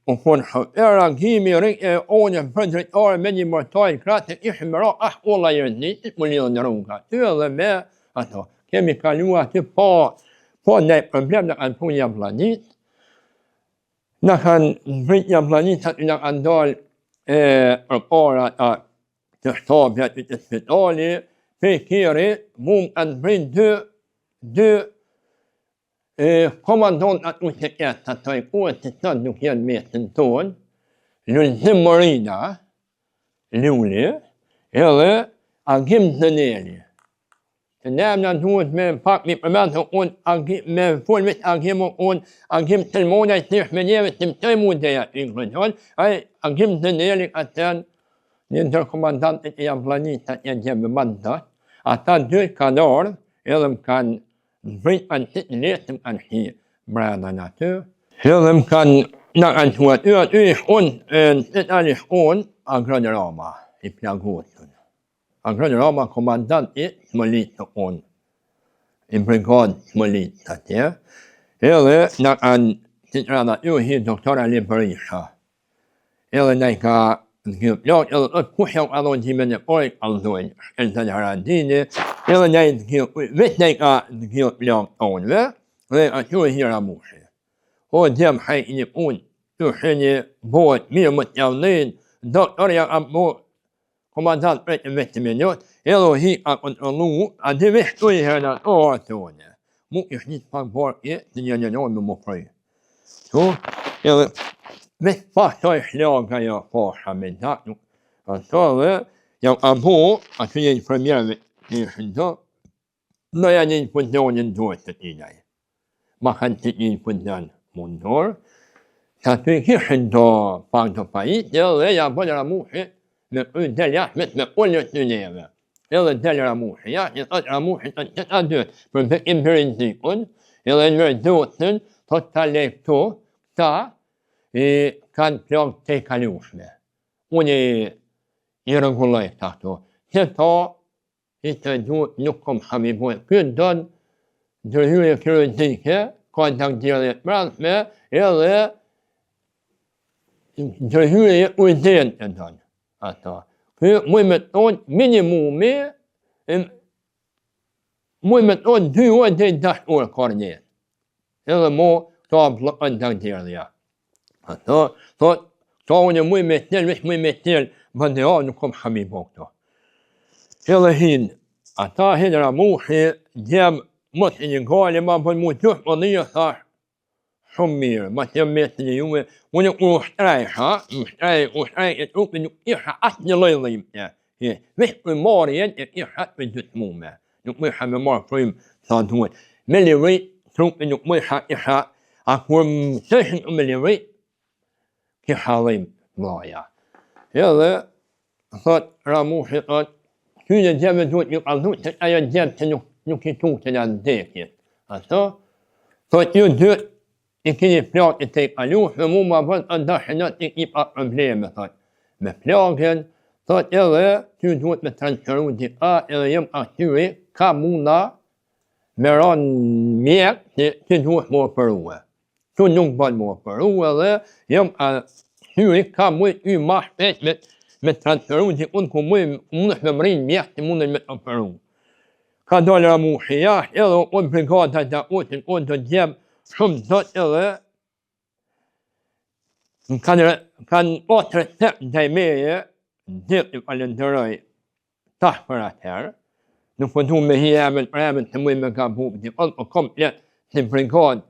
u konë shëpera, gjimi, rinjë e onje, për drejtare me një mërtajnë kratë, ishë më ra, ola i rëndit, më lidhë në rruga, ty edhe me, ato, kemi kalua të pa, Po ndaj problem në kanë punë jam planit, në kanë vrit jam planit aty në kanë dalë përpara të shtapjat të spitali, pe kjeri, mu kanë vrit dy komandant atë usheket të tajkuat të të nuk janë mesin tonë, Lulzim Morina, Luli, edhe Agim Dëneli. Të nem në duhet me pak mi përmendë me folmit Agim Tëlmona i tërsh me njeve të mëtoj mudeja i ngëllon, Agim Dëneli atën një ndërkomandant e jam planit të janë gjemë mandat, ata dy kanë ardhë, edhe më kanë vrit anë të letë më kanë hi brada në aty, edhe më kanë në kanë tuat, aty ishë unë, Agron Rama, i plagutën. Agron Rama, komandant i Smolit të unë, i brigadë Smolit të atje, edhe në kanë të të rada ju hi doktor Ali Berisha, edhe në i ka në plak, edhe të kushja u adhon gjime në pojk aldojnë, shkelë të Haradini, edhe në i vetë në i ka në plak të unëve, dhe aty hi Ramushi. O djemë haj një unë, të shenje bojt, mirë më të javlin, doktorja ka bo komandant për të vetë minut, edhe hi ka kontrolu, a dhe vesh të i herë o atë une. Mu ishtë një të pak barë të një me më prejë. So, edhe vesh pak të i shlaga ja pasha me takë, ato dhe ja ka bo, aty një premierve të i shëndo, në janë një pundonin duhet të tinaj. Ma kanë të një pundonin mundor, sa të kishin të pak të pajit, edhe ja bëllë Ramushi me del jashmet me ullët në neve. Edhe del Ramushi, jashmet atë Ramushi të qëta dytë, për të imperin zikun, edhe në dotën, të të lektu, ta kanë plak të i kalushme. Unë i rëgulloj të ato. Që ta, i të duhet nuk kom habibojnë. Këtë donë dërhyre kërëzike, kontakt dirë të brandme, edhe dërhyre e ujden të donë. Ata. Këtë muj me tonë minimumi, muj me tonë 2 orë dhe 10 orë kërë njëtë. Edhe mu ta kontakt dirë dhe ja. Ata, thot, ta unë muj me tjelë, vesh muj me tjelë, bënde a nuk kom habibo këto. Edhe hinë, ata hinë Ramushi, djemë, mos e një gale, ma për mu tjush, më dhja thash, shumë mirë, ma të jemë mesin e jume, unë u shtrejsha, u shtrejsh e trupi nuk isha atë një lojllim, vesh për marë jenë e isha atë për gjithë mume, nuk më isha me marë frujmë sa duhet. Me livri, trupi nuk më isha, a kur më sëshën me livri, kisha dhejmë blaja. Edhe, thot Ramushi, thot, kynë gjeme duhet një kaldu, që ajo gjemë që nuk i tu të në ndekjet. Ato, thot ju dytë, i kini plakit të i kalu, me mu ma vënd të ndashenat i pa probleme, thot. Me plakin, thot edhe, ty duhet me transferu dika, edhe jem atyri, ka muna me ranë mjek, që ty duhet më operuhe. Tu nuk bën më operuhe dhe, jem atyri, ka mujt y ma shpet me transferu dikun ku mundës me mrinë mjek që mundën me operu. Ka dalë Ramushi jashtë, edhe unë brigada të utin, unë të gjemë shumë zot edhe kanë otë recept në meje, dhjët i falenderoj tash për atëherë, nuk po du me hi emën të muj me ka bubë, që o komplet si brigadë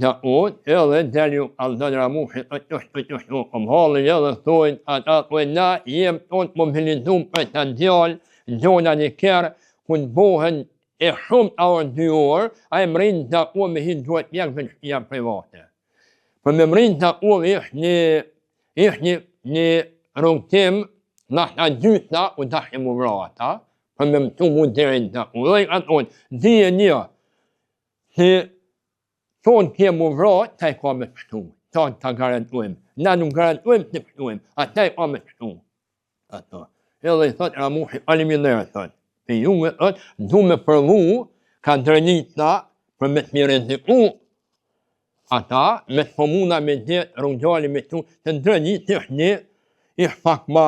të unë, edhe delju Aldon Ramushi, o kom halën edhe thojnë, ata thojnë na jem tonë mobilizum për të djallë, zona një kërë, kun bohen e shumë orë 2 orë, a e mërinë të uë me hinë duhet mjekë në shpia private. Për me mërinë të uë ishtë një rungtim, nashtë a gjyta u dashë e mu vrata, për me mëtu mu dherin të uë. Dhe i atë unë, dhije një, që tonë kje mu vratë, ta i ka me pështu, ta të garantuim. Na nuk garantuim të pështuim, a ta i ka me pështu. Ato. Edhe i thotë Ramushi, aliminerë, thotë. Për juve, du me përvu, ka dërnita për me të mireziku, ata, me të pomuna me gjithë, rungjalli me tu, të dërnit ishtë një, ishtë pak ma,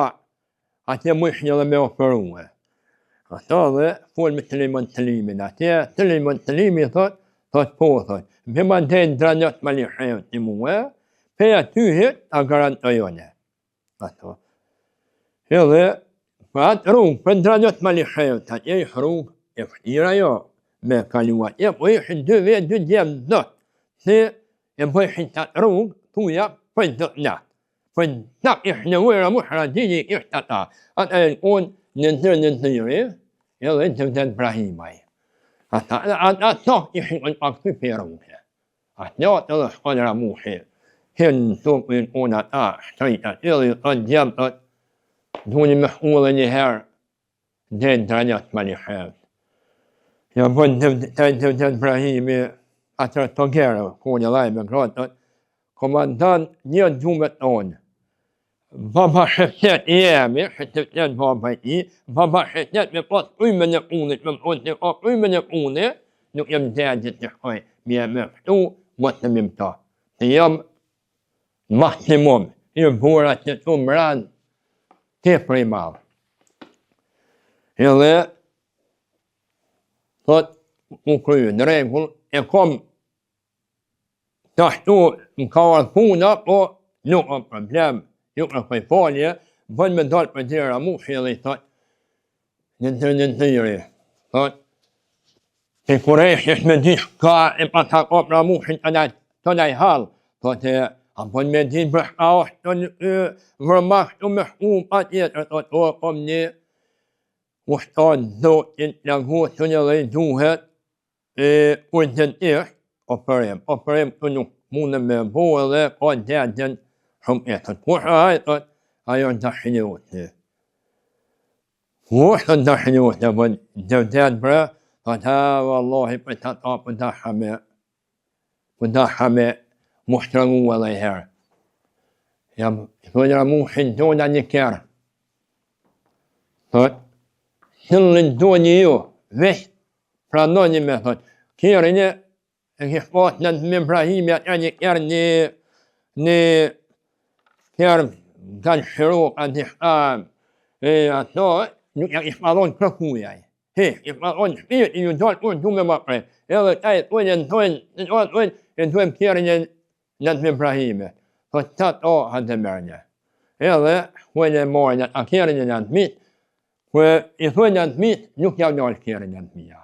atje mu ishtë një dhe me operuhe. Ata dhe, folë me Suleiman Selimin, atje, Suleiman Selimi, thot, thot po, thot, me manten dranjot ma li shëjët një muë, pe atyhet a garantojone. Ato. Edhe, për atë rrugë, për dranjot ma li shëjët, atë e rrugë e fëtira jo, me kaluat. E po ishin 2 vetë, 2 djemë dot, se e po ishin të atë rrugë, tuja, për të natë. Për tak ishë në ujra mushra dini ishtë ata. Ata e unë në nëri, edhe të vëtë Ibrahimaj. Ata tok ishin unë pak të për rrugë. Atë njëtë edhe shkodra mushi. Hinë të unë ata, shtrejta, edhe të djemë të dhuni me hullë një herë, dhe në dranjat ma një herë. Ja bënë të vëtë Ibrahimi, atër të gjerë, ku një laj me grotët, komandan një gjumet onë. Baba shëftet jemi, shëftet baba i, baba shëftet me pas ujme në unit, me pas në ka ujme në unit, nuk jem dhejgjit të shkoj, mi e me fëtu, mos në mim ta. Se jam maksimum, i burat që të mran, të prej malë. Edhe, thot, u kryu në regull, e kom të ashtu në ka ardhë puna, po nuk o problem, nuk në këj falje, bënë me dalë për tjera mushi edhe i thot, në të njëri, thot, se kuresh me di shka e pa ta ka pra mushin të naj halë, thot e, a bënë me di për shka është të vërmash të me shku pa tjetër, thot, o, kom një ushtan zotin lagosën edhe i duhet, ujtën ishtë, operim të nuk mundë me bo edhe ka djegjen shumë e thot. Kusha thot, ajo në të shënjohë. Kusha në të shënjohë, bënë dëvdet bre, thot, vallahi për të ta për të shame, mu shtrëngu edhe i herë. Jam, thonjëra mu shënjohë një kërë. Thot, shëllën do një jo, vesh, pranoni me, thot, kërën e kishë pas në të Ibrahimi atë një kërë një kërë kanë shërok atë shkam, ato nuk ja kishë madhon kërkujaj. He, kishë madhon shpirt, i ju dalë unë du me ma prej. Edhe taj të ujnë e në tojnë kërë një në të Ibrahimi. Thot, tatë o, hëtë mërë. Edhe, ujnë e marë a kërë një në të mitë, i thujnë në të mitë, nuk ja dalë kërë një në të mija.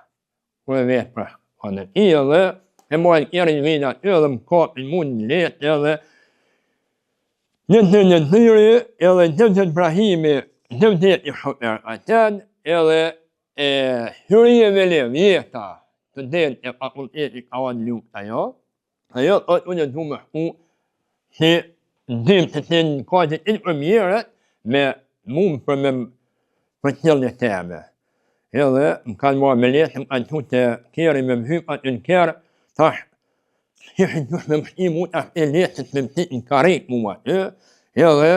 Kërë vetë për shkone. I edhe, e marë kërë një vina, edhe më kapin mund në letë, edhe në të njëri, edhe në të Ibrahimi, në të i shëpër atën, edhe hyrje me le vjeta, të den e fakulteti ka anë lukta jo, ajo të unë du me shku, si dim të të në kajtë të për mjerët, me mund për me për tjellë teme. Edhe më kanë marë me letë, më kanë tu të kjeri me më hypat në kjerë, tash, ishë dush me më shti mu tash e letët me më ti në karik mua, edhe,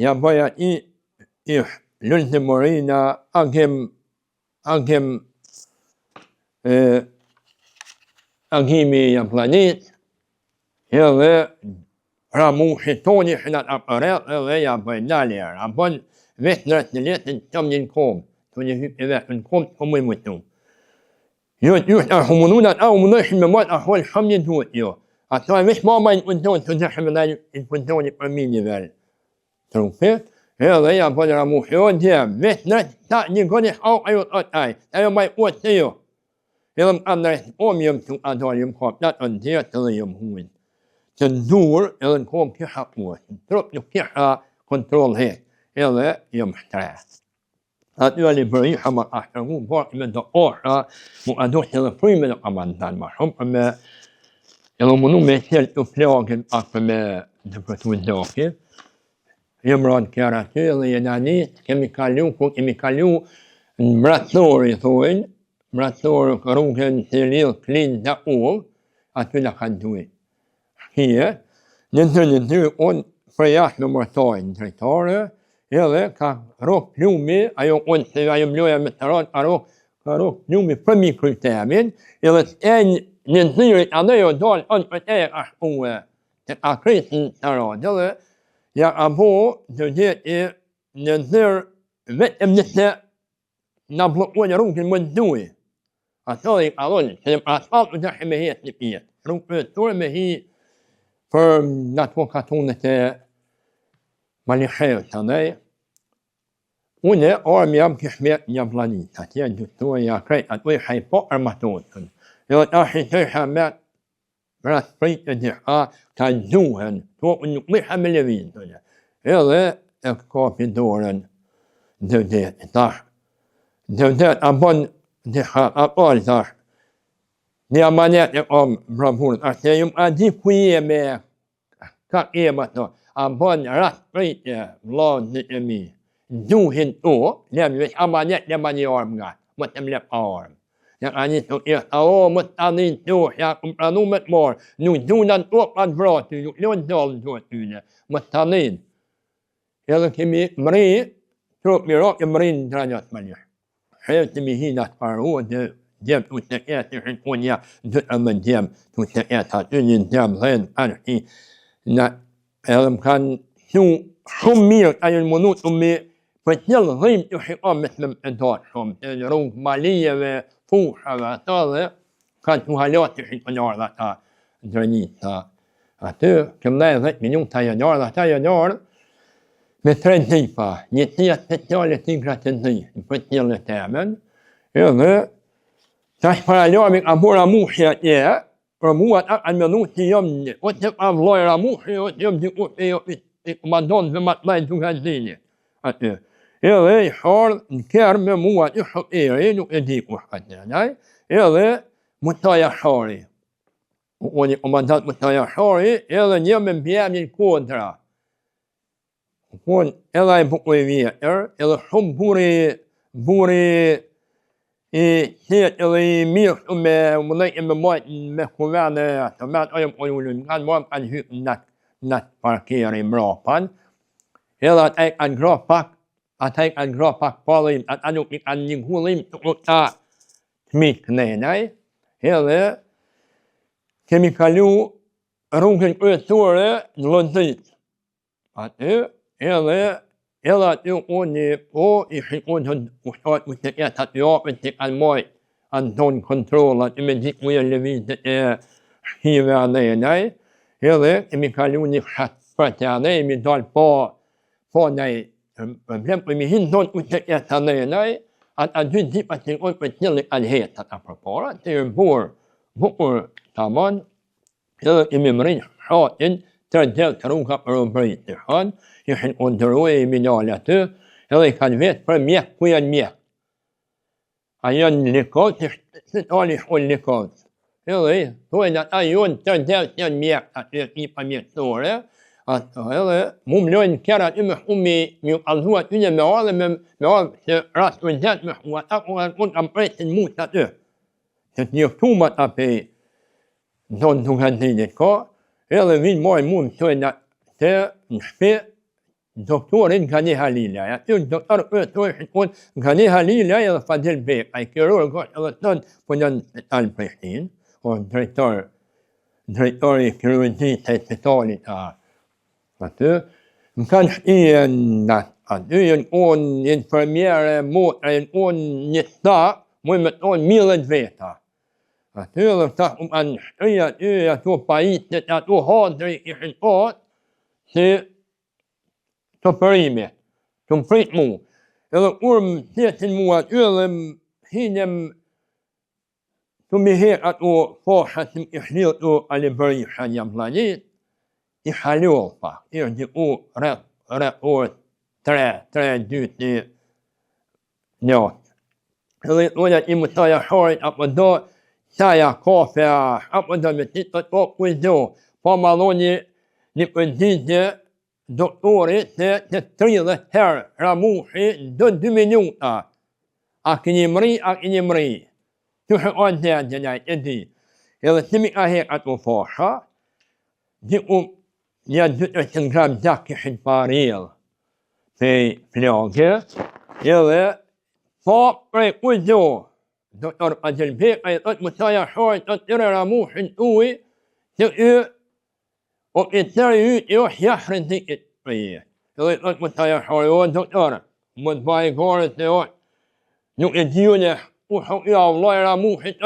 ja bëja i lullë të morina, agimi ja planet, edhe, ra mu shetoni shënat apëret, edhe ja bëjë daljer, a bënë vetë në rëtë në letën të tëmë një në komë, të një hypë e vetë në komë, të mëjë mëtu. Jo, a humununat, a humunëshin me matë, a holë shumë një duhet, jo. Ato e vesh mama në pëntonë, të dëshë me dajnë në pëntonë për mi një velë. Trupe, edhe ja bëllë ramu, jo, djemë, vesh në rëtë, ta një goni shau, ajo të ataj, ajo maj uatë të jo. Edhe më kanë nërështë, o më jëmë të adorë, jëmë kapë, natë në djetë edhe jëmë huin. Të ndur, edhe në komë kisha uatë, në trup nuk kisha kontrol hetë, edhe jëmë shtrejtë. Aty ali bërë isha ma ashtërgu, bërë me do osha, mu adoshtë edhe frime në kamandan ma shumë, për me, edhe mënu me qëllë të flagin, akë për me të përtu në doki. Jem ranë kjera aty, edhe jena njët, kemi kalu, ku kemi kalu në mratori, thujnë, mratori rrugën të lillë klinë dhe ullë, aty në kanë duhet. Shkije, në të unë për jashtë në mërtojnë në drejtore, edhe ka rok plumi, ajo unë se ajo mloja me të ratë, ka rok plumi për mi krytemin, edhe të e një nëzirit anë jo dalë, anë për te e ka shkuë, të ka krytë në të ratë, edhe ja ka bo të gjithë në nëzirë vetëm nëse në blokuën rrugën më ndujë. Ato i kalon, që në asfalt më të me hiet një pjetë. Rrugë kryetore me hi për në ato katunet e Maliheu të ndaj. Unë orë më jam kishmet një vlanit, atje në gjëtua ja krejt, ato i hajpo armatotën. Edhe ta shqitër hamet, rrasë prit e dihka, ka gjuhen, to nuk më ha me levin të një. Edhe e kapi dorën dëvdet, tash. Dëvdet a bon dihka, a pol tash. Një amanet e kom bravurët, ashtë e jumë a di ku je me ka ema to, a bon rrasë prit e vladë e mi. Gjuhin to, lem veç amanet lem a një armë nga, më të mlep a armë. Ja ka një të kërë, më të anin të, ja këm pranu me të marë, nuk gjunan të kanë vratë, nuk lënë dalë të tyne, më të anin. Edhe kemi mëri, trup mira ke mëri në dranjat më një. Shërë të mi hinat paru, dhe djemë të të ketë, të shënë punja, dhe të më djemë të të ketë aty, një djemë dhenë, anërti. Edhe më kanë shumë mirë, ka një mënu të mi, për tjellë dhimë të shikam me të më datë shumë, të rrungë malijeve, fushave ata dhe kanë të halat të shikonar dhe ata drenjit. Aty, këmë dhe 10 minuta janar dhe ata janar me 3 dhipa, një tjetë të tjallë të tigrat të dhipë, për tjellë të temen, edhe tash para lami ka bura mushja tje, për mua ta kanë mënu që jam një, o të ka vlojra mushja, o të jam dikur i komandon dhe matlajnë të gazdini. Aty. Edhe i shardë në kërë me mua të shokeri, nuk e di ku shkatë një, edhe Mutaja Shari. Unë i komandant Mutaja Shari, edhe një me mbjem një kodra. Unë edhe i buku i vjetër, edhe shumë buri i qetë edhe i mirë me mëdhejtë me majtë me kuvene, të me atë ojëm ojullu, kanë mëmë kanë hypë në parkeri mrapan, edhe atë e kanë gra pak, ata i kanë gra pak palim, ata nuk i kanë një gullim të këta të mitë kënenaj, edhe kemi kalu rrugën kryetore në Lëndit. Aty, edhe aty unë i shikon të ushtat më të ketë aty apet të kanë majtë Anton kontrol, aty me gjithë mujë levizit e shkive anenaj, edhe kemi kalu një fshatë për të anej, mi dalë po nej, për mi hinë tonë u të ketë të nëjënaj, atë dy dhipa që nëjë për tjellë kanë hetë ata për para, të i bukur të amanë, edhe kemi mërinë shatin, të rëgjellë të rruga për rëbërit të shanë, i shenë kondëruje i minale aty, edhe i kanë vetë për mjekë, ku janë mjekë. A janë likot, të tali shkollë likot. Edhe i, tojnë ata jonë të rëgjellë të janë mjekë, aty e kipa mjekëtore, edhe mu më lojnë kjera aty me humi, mi kalzua aty me arë dhe me arë që rasë të gjetë me hua, ata unë kam prejtë në mutë aty. Që të njëftumë ata për zonë të gazdinit ka, edhe vinë mojë mu më tojnë të në shpe, doktorin Gani Halilja. Aty doktor kryetore shikon Gani Halilja edhe Fadil Bek, a i kërorë gështë edhe tënë për janë spital Prishtinë, o drejtori kirurgjit të spitalit aty, më kanë shtijen aty, jenë unë infermiere, jenë unë një sta, muj me tonë 1000 veta. Aty edhe ta më kanë shtrija aty, ato pajitët, ato hadri ishin patë, si të përime, të më prit mu. Edhe kur më tjetin mu aty edhe më hinem të mi hek ato fasha që më ishlil të alibërisha një planit, i halioll pa, i rëndi u rrët orë 3-2 njatë. Edhe unë i Mutaja Sharit apo do qaja, kafe, apo do me ti të kujdo, pa ma dho një përgjigje doktori se 30 herë Ramushi do 2 minuta. A keni mri. Që shëkon të gjenjajt e di. Edhe që mi ka hek ato fasha, një 200 gram gjak ishin paril për flagë, edhe pa prej kujdo, doktor Fadil Bek, a i thot Mutaja Sharit, thot tëre Ramushin uj, që o i tërë ju jo shjashrën dikit për je. Edhe i thot Mutaja Sharit, o doktor, më të bajë garët e o, nuk e di une ja vllajra muhit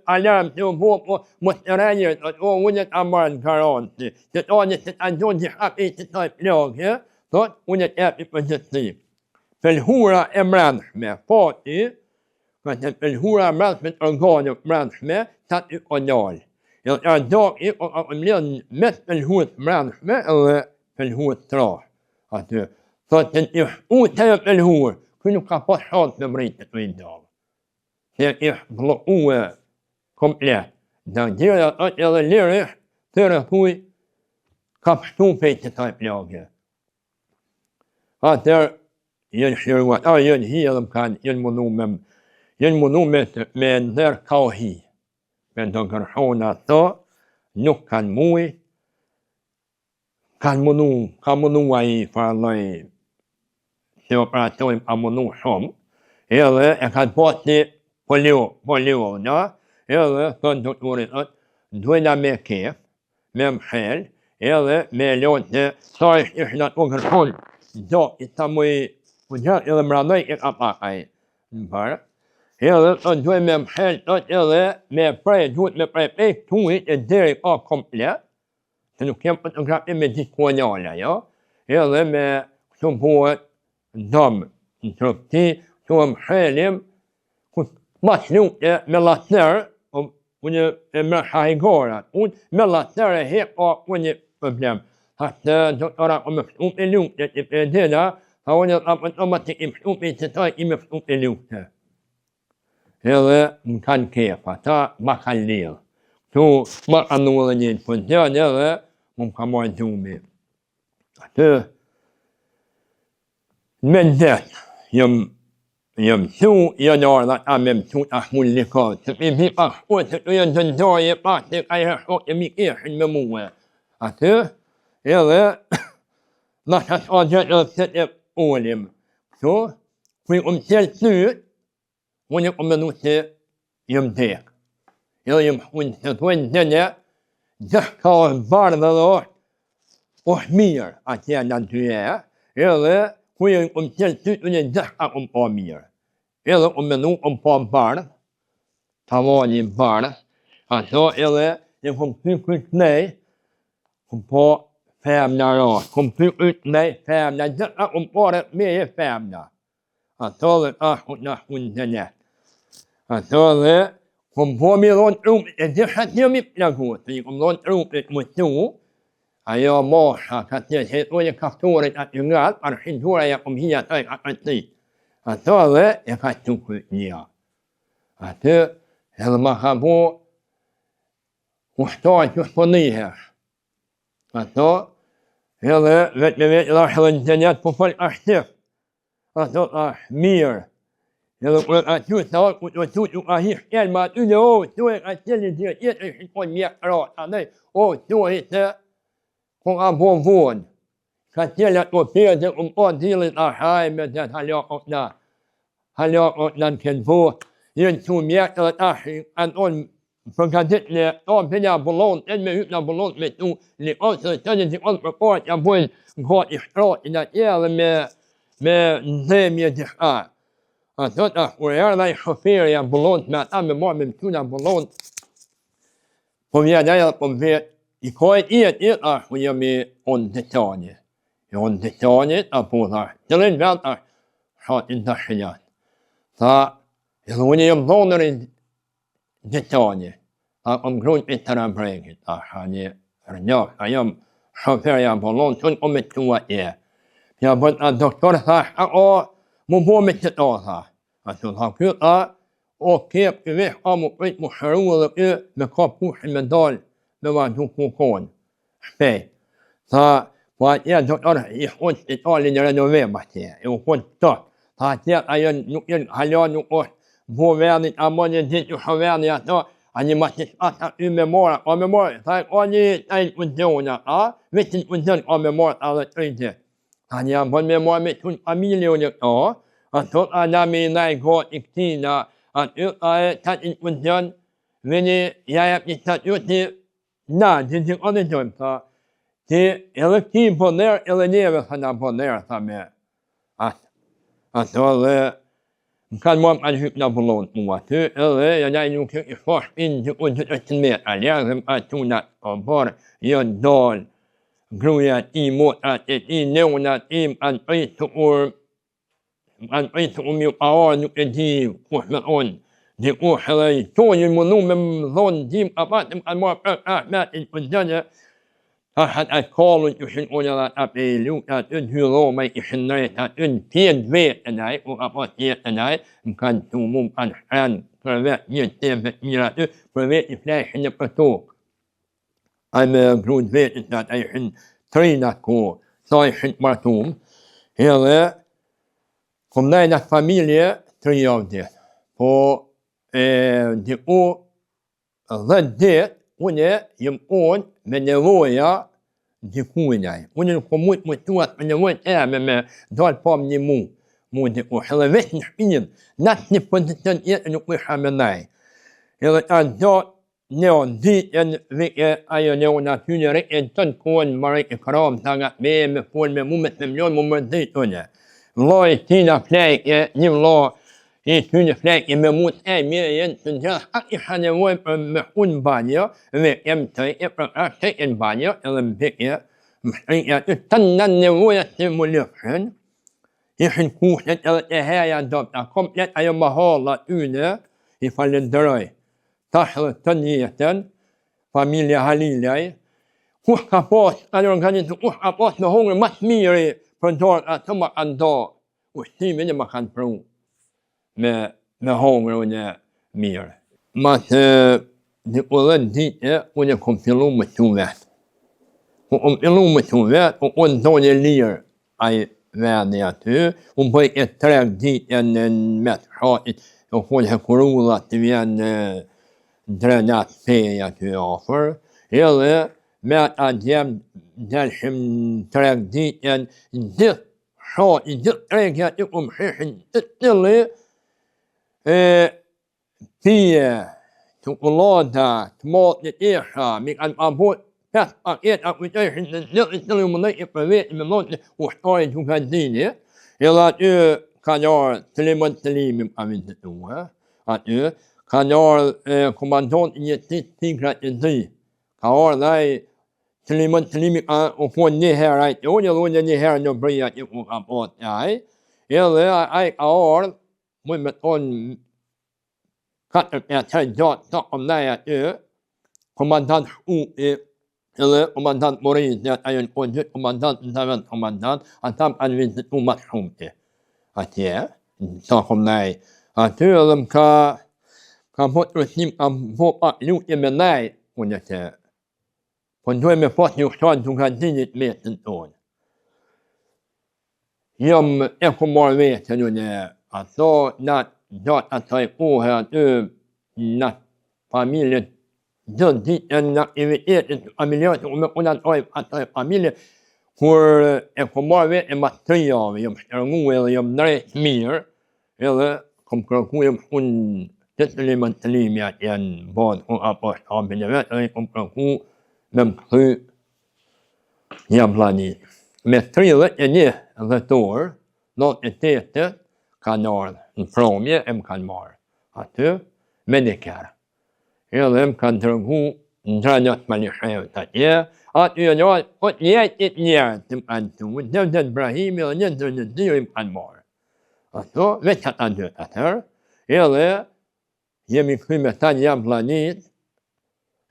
alarm të po mos të rënjë unë ta marr në garanti që tani të anjon që hapi të taj plagë thot unë të japi për gjithësi pelhura e mbrëmshme pati ka të pelhura mbrëmshme të organeve mbrëmshme sa të onjal ja doki o mbledh mes pelhurës mbrëmshme edhe pelhurës trah aty thot të të pelhurë ky nuk ka pas shans me mbritë të ndalë që është blokue komplet. Dhe gjera është edhe lirë, të rëfuj ka pështu fejtë të taj plagë. Atër, jenë shirua, jenë hi edhe më kanë, jenë mundu me ndërë ka o hi. Me të kërshona ato, nuk kanë muj, ka mundu a i farloj, që operatojmë a mundu shumë, edhe e kanë pati polio, na, edhe thënë doktorit, duajna me kef, me mshel, edhe me lonë të sa ishtë në të kërshon, do i ta muj, edhe mranoj e ka pakaj, në parë, edhe thënë duaj me mshel, edhe me prej, duhet me prej pejk tuit e deri ka komplet, se nuk kem fotografi me disponjala, jo, edhe me këtu buhet dëmë, në tërëpti, këtu mshelim, mas lukë me lasnerë, unë e më shahigora, unë me lasnerë e hepa unë problem. Hashtë doktora o me fëtup e lukë, që për dhena, ha unë e apëtoma të i fëtup e që taj i me fëtup e lukë. Edhe më kanë kefa, ta ma kanë lirë. Tu më kanë edhe njën pëndjan edhe më ka marrë gjumi. Atë, me ndetë, jam su janë ardha a me mësu të ahmull një kohë, që për mi pak shkoj që të janë dëndoje pak të ka e shkoj e mi eshin me muë. Atë, edhe, në shas a gjëtë edhe pëset e olim. Kështu, kërë qelë syët, unë e kom menu që jam dhek. Edhe jam unë që të dojnë dëne, gjësh ka është bardhë dhe është mirë atje në tyje, edhe, kërë qelë syët, unë e gjësh ka pa mirë. Edhe menu pa bardhë, tavani bardhë, ato edhe e kom këtë nej, kom po femna rrasë, kom këtë nej femna, gjitha kom pare me e femna. Ato dhe unë të net. Ato dhe kom po mi dhonë trupit, e gjitha që mi plagut, i kom dhonë trupit më tu, ajo mosha, ka të që e kaftorit atë ngatë, arshintura ja kom hija të e ka këtit. Ato dhe e ka të këtë një. Atë edhe ma ka po ushtaj që shpo njëherë. Ato edhe vetë me vetë edhe edhe në të njëtë po fëllë ashtif. Ato është mirë. Edhe kërë aty të orë ku të tu ka hi shkelë ma aty dhe tu e ka qëllë një jetë e shikon mjekë rata. Dhe tu e të ku ka po vonë. Ka qëllë ato pjerë që ku po dilit a hajme të halakot na. Halakot na në këtë po. Jenë që mjekë edhe ta anë përgatit në tonë për një bullon, edhe me hypë në bullon me tu, në ose dhe të një që ose për parë që bujnë në gati shtratin atje edhe me nëzemje të shka. Ato të kërë erë dhe i shoferi janë bullon me ata me marë me mëtu në bullon, po vjen edhe po vetë, i kojt jetë ashtë jemi onë të qanjë. E onë të qanjë, apo dhe qëllin vetë ashtë shatin të shëllat. Tha, edhe unë jam dhonërin të qanjë. Tha, kom grunj për të rëmbrekit. Tha, një rënjak, tha, jam shofer janë bullon, që unë kom me të tua e. Pja bët a doktor, tha, mu bo me që ta, tha. Ato, tha, kjo, tha, o kep, kjo vesh, ka mu prit, mu shëru edhe kjo, me ka pushin me dalë, me vazhdu ku konë. Shpej. Tha, po atje, doktor, i shkon spitali në renovim atje, e u konë të. Tha, atje, ajo nuk jenë, halja nuk është, bo venit, a mo një ditë ju shoveni ato, a një masis ata y me mora, ka me mora, tha, ka një tajnë funksiona, vetin funksion ka me mora, a dhe të rejtë. Tha, një jam bon me mora me të familje unë këto, ato, a na me i najë gati këtina, aty, a e tajnë funksion, veni, ja e për të ju të, na, që ka dhe gjojmë, tha, që edhe këti po nërë, edhe njeve, tha, na po nërë, tha me, ato dhe, Kan man an hyp na ballon mua ty edhe ja dai nuk i fash in të undë me aljarëm atuna obor jo dol gruaja i mot i neunat im an pritur mi aor nuk e di ku me on di u helai tonjë mundu me dhon dim apat an marr me i undë had I call you should only up a look at hyllo my ihnay at pien vet and I or about yet and I can to mum and prevent yet them mira prevent the flash in the pato. I'm a grown vet that I can train that go so I should martum here from that familie 3 of this for the o red dead when you own menevoja di kuinai. Unë po mund të tuat në vend me dal pam një mund të u helvet në shpinë. Natë në pëndëtën jetë nuk më hamenaj. Edhe ato ne on di në ajo ne on aty në rreth ton kuan marrë e kram tanga me fol me mumet me milion mumet dit tonë. Vllai tina flek një vllai i tyne flek me mut mirë janë të gjallë i hanevoj për me unë banjo dhe jem të e për ashtë e në banjo edhe më bëkje më të në nevojat të më lëfën i shën kushtet edhe të heja dopta komplet ajo më halla yne i falenderoj tash dhe të njëtën familja Halilaj kush ka pas anë organizë kush ka pas me hongre mas miri për dorë atë më kanë do ushtimin e më kanë pru me hongre unë mirë. Ma të në ullën ditë, unë kom fillu më të vetë. Kom fillu më të vetë, unë do një lirë aj veni aty, unë bëj e 3 ditë në metë shatit, unë hekurullat të vjenë drenat pej aty ofër, edhe me ata djemë delshim 3 ditë në gjithë shatit, gjithë tregja të kom sheshin të tëllë, pije, të ullada, të matë të esha, mi kanë abot 5 paket a kujtëshin në një mëndaj e për vetë me mëndë ushtarit që ka dini, edhe aty ka njarë të limën të limim ka vinë të tuë, aty ka njarë komandant një tigrat e zi, ka orë dhaj të limën të limim ka u konë një herë ajtë unë, edhe unë një herë në bria që ku ka pot e aj, edhe aj ka orë, mund me tonë 4-5 gjatë të këmdaj aty, komandant Shkupi, edhe komandant Moriz, ajo në konë gjithë komandant në të vend komandant, ata më kanë vizitu ma shumëti. Atje, të këmdaj aty, edhe më ka po të rësim, ka po pak lutje me nej, unë të, po ndoj me pas një ushtarë të ka dinit mesën tonë. Jam e ku marrë vetë në ato, natë gjatë ataj kohë aty, natë familjet, gjithë ditë në aktivitetit familjatë, unë ataj familje, kur e ku marrë vetë e ma 3 javë, jam shtërngu edhe jam drejtë mirë, edhe kom kërku jam unë të të limën të limi atë janë bodë, unë apo shtabin e vetë, edhe kom kërku me më këthy jam planit. Me 31 dhëtorë, 98 kanë ardhë në promje e më kanë marrë. Aty, me një kërë. Edhe më kanë tërgu në drenjat më një shëvë të atje. Aty e njërë, po njëjtë njerë të më kanë të mu, Devdet Brahimi dhe një dërnë dhiri më kanë marrë. Ato, veç ata dy atër. Edhe, jemi këry me ta një jam planit,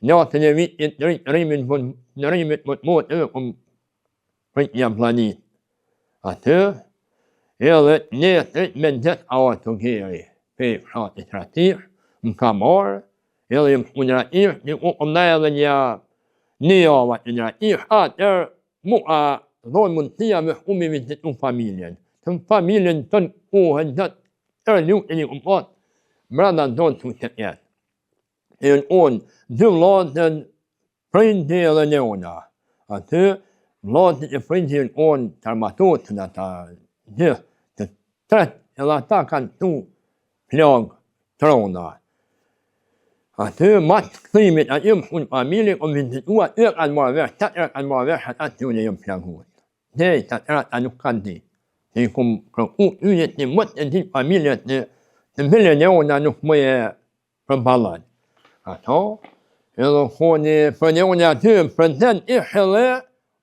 njëtën e vitit në rimit më të motë, edhe këmë prit jam planit. Aty, edhe njëtët me gjithë awa të gjeri, pe fshatit ratish, më ka marrë, edhe jë më unë ratish, një ku këmë nëjë edhe një awa të një ratish, atër mu a dhojë mundësia me humi vizitu familjen. Të familjen të në kohën gjithë tërë lutë një këmë patë, mranda ndonë të të jetë. E në unë, dy vlatën prindi edhe një una. Aty, vlatët e prindi në unë të armatotën ata gjithë të tretë, edhe ata kanë tu plagë trona. Aty, matë këthimit, aty më unë familje, kom vizitua, e kanë marrë vesh, 4 kanë marrë vesh, ata të unë e jëmë plaguat. Dhe, 4 ata nuk kanë di. Se i kom kërku yjet një mëtë e di familjet në në vëllën e ona nuk më e përballon. Ato, edhe koni për një unë aty, për den i hele,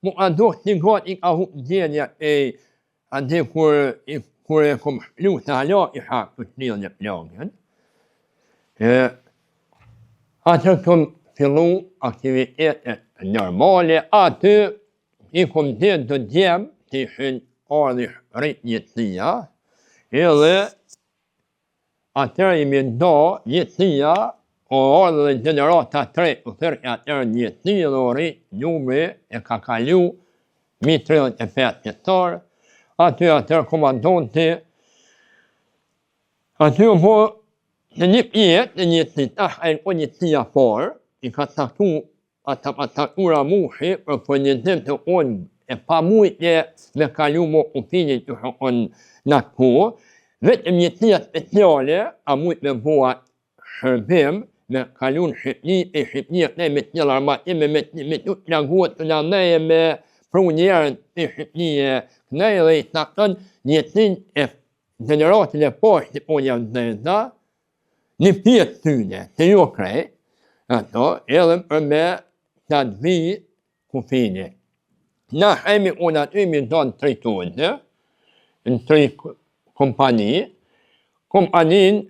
mu adoh një gat i ka hu gjenja e aty kur e kom shlu të hala i hak të shlill një plagën. Atë kom fillu aktivitetet normale, aty i kom dhënë të djem, të ishin ardhi rrit jetësia, edhe atër i me nda jetësia, o ardhe dhe generata 3, u thërë atër jetësia dhe o rrit numri e ka kalu mi 35 jetëtar, atër komandonti, aty u po në një pjetë, në jetësia, e në jetësia parë, i ka takur mushi për një dhëm të unë e pa mujtje me kalu mo opinit të unë në ku, vetëm jetësia speciale, a mujt me bua shërbim, me kalu në Shqipni, e Shqipni e me të një armatime, me të plaguat të në neje, me pru njerën të Shqipni e neje dhe i takën jetësin e generatin e poshtë të po janë dhënda, një pjetë tyne, të jo krejt, ato, edhe për me të atë vi kufini. Na hemi unë aty mi donë 3 tonë, në 3 kompani, kompanin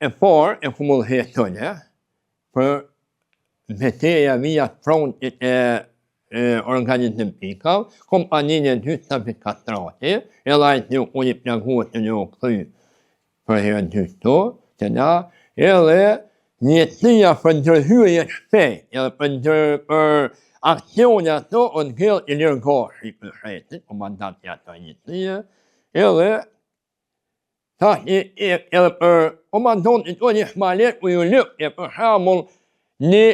e parë e kumullhet tëne, për beteja via frontit e organizim pikav, kompanin e 2 të kastrati, edhe ajtë unë i plaguat të një këthy për herë 2 to, të na, edhe njëtësia për ndërhyje shpej, edhe për aksionë ato, o në gjellë i lërgash i për shetit, komandanti ato njëtësia, edhe edhe për komandantit o një shmalet, u ju lëk e për shamull një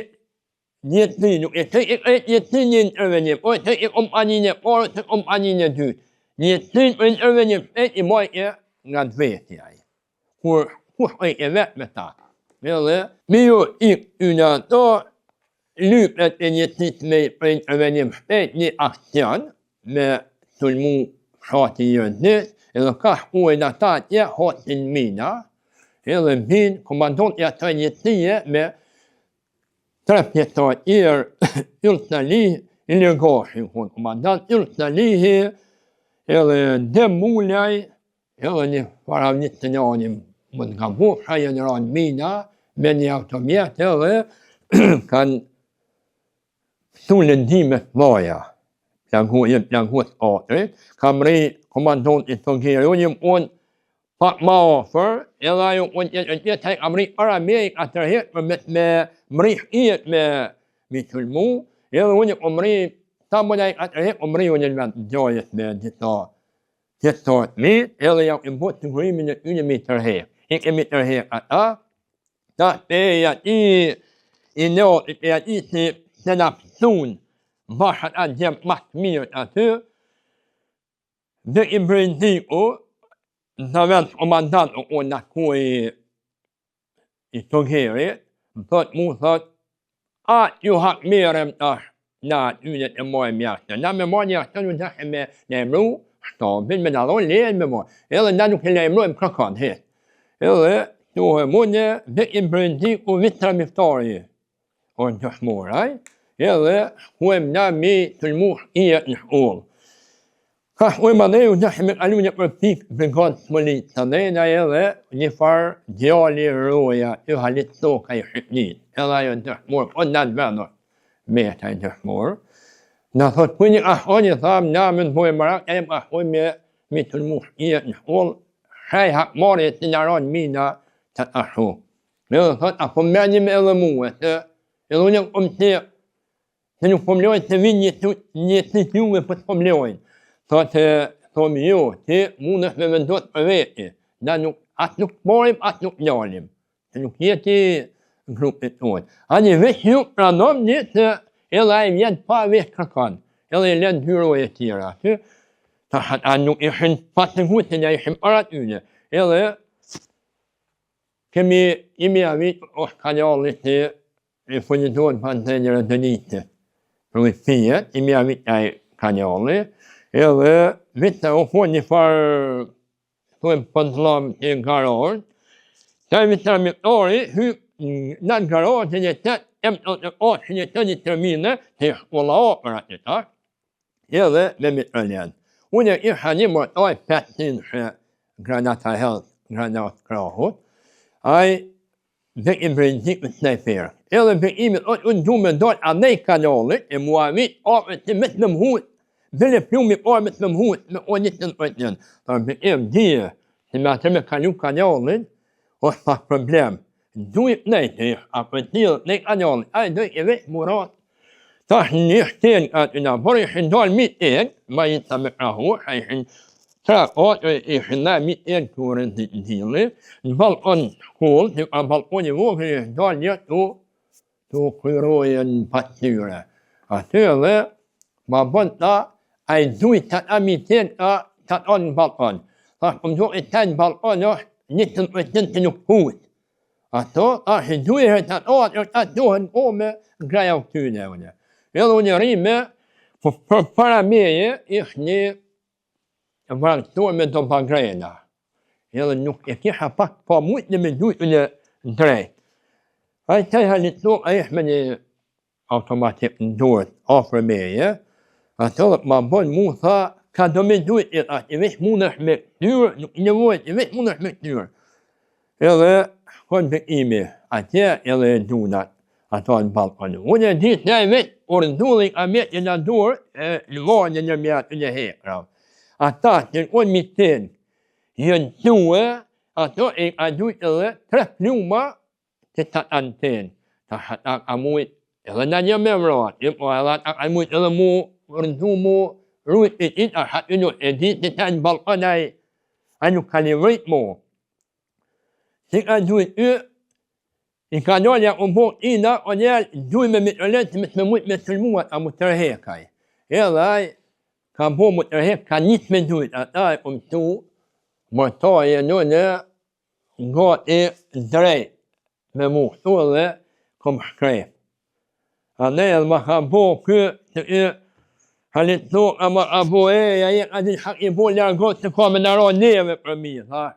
njëtësi, nuk e të i krejt njëtësi një intervenim, o të i kompanin e parë, të kompanin e dytë. Njëtësin për intervenim shpejt i majke nga dvetja. Kur kush e vetë me ta. Edhe, mi ju i në ato, lypet e njëtësit me për intervenim shpejt një aksion, me sulmu shati jëndit, edhe ka shkuajnë ata atje, hotin mina, edhe bin, komandonti ato njëtësie me 3 pjetar Yllë Salihi, i lërgashin, komandant Yllë Salihi, edhe Dem Mullaj, edhe një faravnit të njanim, më të nga bufra, jenë ranë mina, me një automjet edhe kanë su lëndimet maja, plaguat atrit, kam rej komandontit të gjeri, unë pak ma ofër, edhe ajo unë jetë kam rej para Amerik atërhet për me mrih ijet me tëllmu, edhe unë kom rej, ta më atërhet kom rej unë në vend gjajet me dita tjetësat mit, edhe jam i mbot të ngrimin e tyne me tërhet. I kemi tërhet ata, ta peja i nëtit e ati se në pësun bashat atë gjemë matë mirët aty, dhe i brëndiku, në vend komandant o në kuj i të gjerit, më thot mu thot, a ju hak mirëm tash na tynet e mojë mjashtë. Na me mojë mjashtë në dhe me emru, shtabin me nalon lehen me mojë. Edhe na nuk e emrujmë kërkan, hetë. Edhe, tuhe mune, dhe i brëndiku vitra miftari, o në të shmuraj, edhe shkuem na mi të lmush i jetë në shkullë. Ka shkuem adhe u dhe me kalu një përpik brigadë smolit të dhejna edhe një farë djali roja i halit toka i Shqipnit. Edhe ajo në të shmurë, o në të vedër me taj të shmurë. Në thot, për një ahoni, thamë, na me në bojë marak, e më ahoni me të lmush i jetë në shkullë, shaj hakmari e të naron mina të ashu. Edhe thot, a po mërni me edhe muë, edhe unë kom të nuk po mlojnë të vinë një të jume për të po mlojnë. Thotë, thomi jo, ti mundës me vendot për veti. Na nuk, atë nuk morim, atë nuk njalim. Se nuk jeti grupit tonë. Ani veç ju pranom një të edhe a i vjen pa veç kërkan. Edhe i len dyroje tjera. A nuk ishin pasëgutin, a ishin parat yne. Edhe kemi imi avit o shkallallit të i funiton për të njërë dënitë. Për i fijet, imi avit a i kanjallit. Edhe vitë u po një farë, thujem pëndlam të garorë, Servitörmitori hyp në garagjen e tëtë, të oshin e të një termine të shkolla operat ta, edhe me mitraljen. Unë isha një mortoj 500 granata help, granat krahut, ai bekim brendzik me snajper. Edhe bekimit unë du me dojnë anej kanalit e muavit apet të met në mhut, bile plumi apet në mhut, me o një të në pëtjen. Ta bekim dhije, se me atër me kalu kanalin, është pak problem. Dujt nejtë, apë t'ilë nej kanalin, ai dojt e veç murat. Ta një shten aty na, por ishin dal mitin, ma jita me krahur, ishin trakot, ishin na mitin kërën të t'ili, në balkon shkull, që ka balkoni vogël, ishin dal një të kërojën patyre. Aty edhe, ma bon ta, a i dujt të ta mitin ka të anë në balkon. Ta shpëm do e ta në balkon, një të pëtën të nuk put. Ato, a shi dujë të anë, ta dohen po me graja u këtyne unë. Edhe unë rime, për para meje, ishtë një vërëktor me do bagrena. Edhe nuk e kisha pak pa mujtë në me dujtë në drejtë. A i të halitur, a ishtë me një automatik në dorët, ofër meje. Ato dhe ma bon mu tha, ka do me dujtë e atë, i veç mund është me këtyrë, nuk një vojtë, i veç mund është me këtyrë. Edhe, kënë bekimi, atje edhe e dunat. Ato në balkonë. Unë e ditë në e vetë, orëndulli ka metë në dorë, në morë në mjatë në hekra. Ata që në unë mitin, jënë tue, ato e ka dujtë edhe 3 pluma të të antenë. Ta ata ka mujtë, edhe në një me vratë, edhe ata ka mujtë edhe mu, orëndu mu, rujtë të ita, hatë në e ditë në të në balkonë, a nuk ka një vëjtë mu. Si ka dujtë i kanalja unë bo ina, o njerë duj me mitraletë me të me mujtë me sëlmuat a mu tërhekaj. Edhe aj, ka bo mu tërhek, ka njët me dujtë, ata e umë tu, mërtaje në nga e drejt, me mu këtu edhe, kom shkrejt. A ne edhe ma ka bo kë, të e, halitu, a ma ka bo ja e ka di hak i bo ljargot, të ka me nara neve për mi, tha.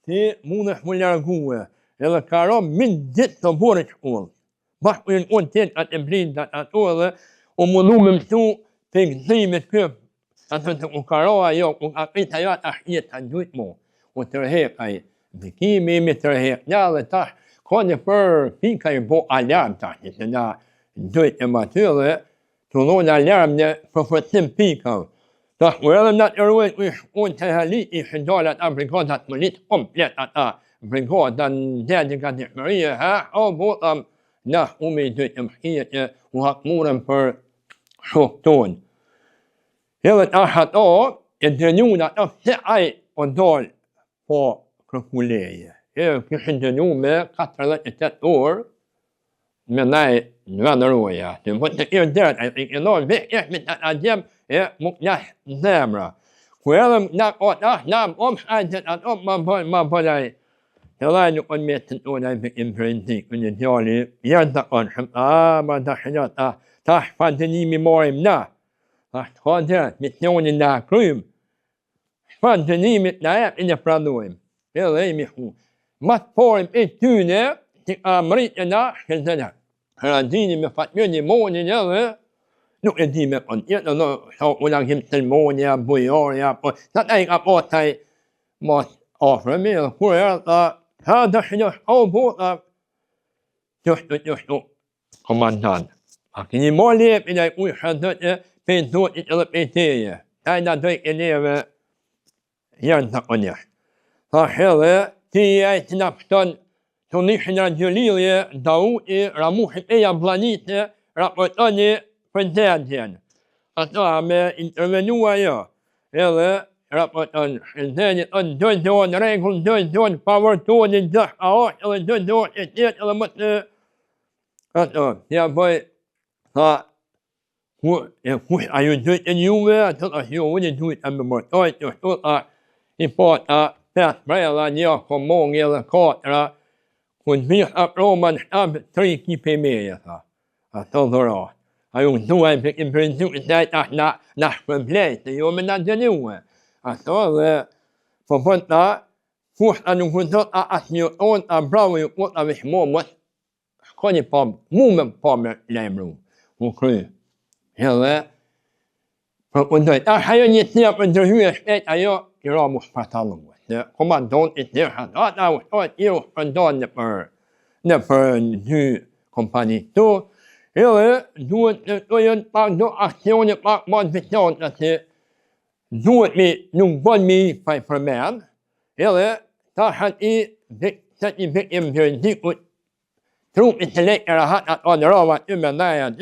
Ti mund është mu ljargue. Edhe ka ram min ditë të borë shkollë. Bashkë unë tjenë atë e blindat ato edhe u mundu me mësu të gëzimit këpë. Ato të u ka ra ajo, u ka pita jo atë ashtë të gjujtë mu. U tërhek aji, bekimi imi tërhek. Ja dhe tash, ka një për pika i bo alarm tash, që na gjujtë e ma ty dhe të dojnë alarm në përfëtim pika. Tash, u edhe në të rruet, unë të halit i shëndalat Afrikatat më litë komplet ata. Brigada në gjendje ka të shmërije, o botëm, na ume i dojtë mëshkije që u hakmurën për shokë tonë. Edhe të ashat o, e dënjuna të pëse aj o dalë po kërkuleje. Edhe këshën dënju me 48 orë me nej në vendëroja. Të më të kërë dërët, e të këndonë vekjesh me të adjem e më kënjash zemra. Ku edhe në këtë ashtë në më shajtët atë ma bëllaj. Edhe nuk on me të tonë e bekim përëndik, në djali, janë të konshëm, ma të shënjot, ta shpandenimi marim na, ta shpandenimit, me të njoni na krymë, shpandenimit na e në pranojmë, edhe e mi hu. Ma të porim e tyne, që ka mërit e na, shkëllëtëna, randini me fatmjoni monin edhe, nuk e di me kon tjetë, në unë angim të lmonja, bujarja, ta ta i ka po taj, ma afrëmi, edhe kur e rrë, ha të shënjosh, o bota, qështu, komandant. A këni ma lepin e ujë shëndët e pejtotit edhe pejteje. Ta i da dojk e neve janë të konjesht. Tha shedhe, ti e të napështon të nishën radiolilje, Dauti, Ramushit e Jablanite, raportoni për dendjen. Ata me intervenua jo, edhe raporton shëndenit në dojnë regull, dojnë pavartoni dësh a është edhe dojnë e tjetë edhe më të ato, ja bëj tha kush a ju dojnë e njuve, ato është jo unë dojnë e me mërtojt, jo shtu a i pat a 5 brella një komongi edhe 4, ku në vishë a proma në shtabë 3 kipe meje, tha. Ato dhërat. A ju duaj për i bërëndu i tajta në shpërblejtë, jo me në dënjuve. Ato dhe, po ta, Fort att de kunde att ju on a bra ju åt av små kan ju på med lämro. Och kry. Hela och då där har ju inte jag på det hur är jag jag måste prata om det. Kommandant är det han att jag från dagen för ny kompani då. Hela då jag då aktionen på man förstår att det då vi nog var med på förmän. Hela tahan set i imperialism och tro inte längre att andra var umenayan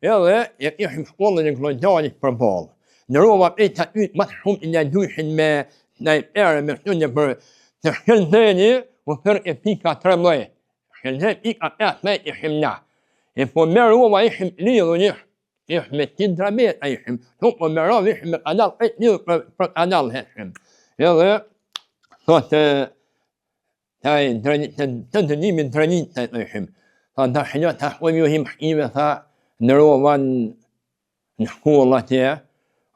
eller jag håller den globala problem. När det var inte ut massor i den duschen med när är med under det skulle och för att pika tremla. Skulle pika att med i himla. Det får mer och vad är livet jag med tindra med i him. Så på mer av det med alla för alla hem. Eller så att تنتني من ترانين تنحم فده حاجة تحوي يهم حيمة نروان نحو الله تيا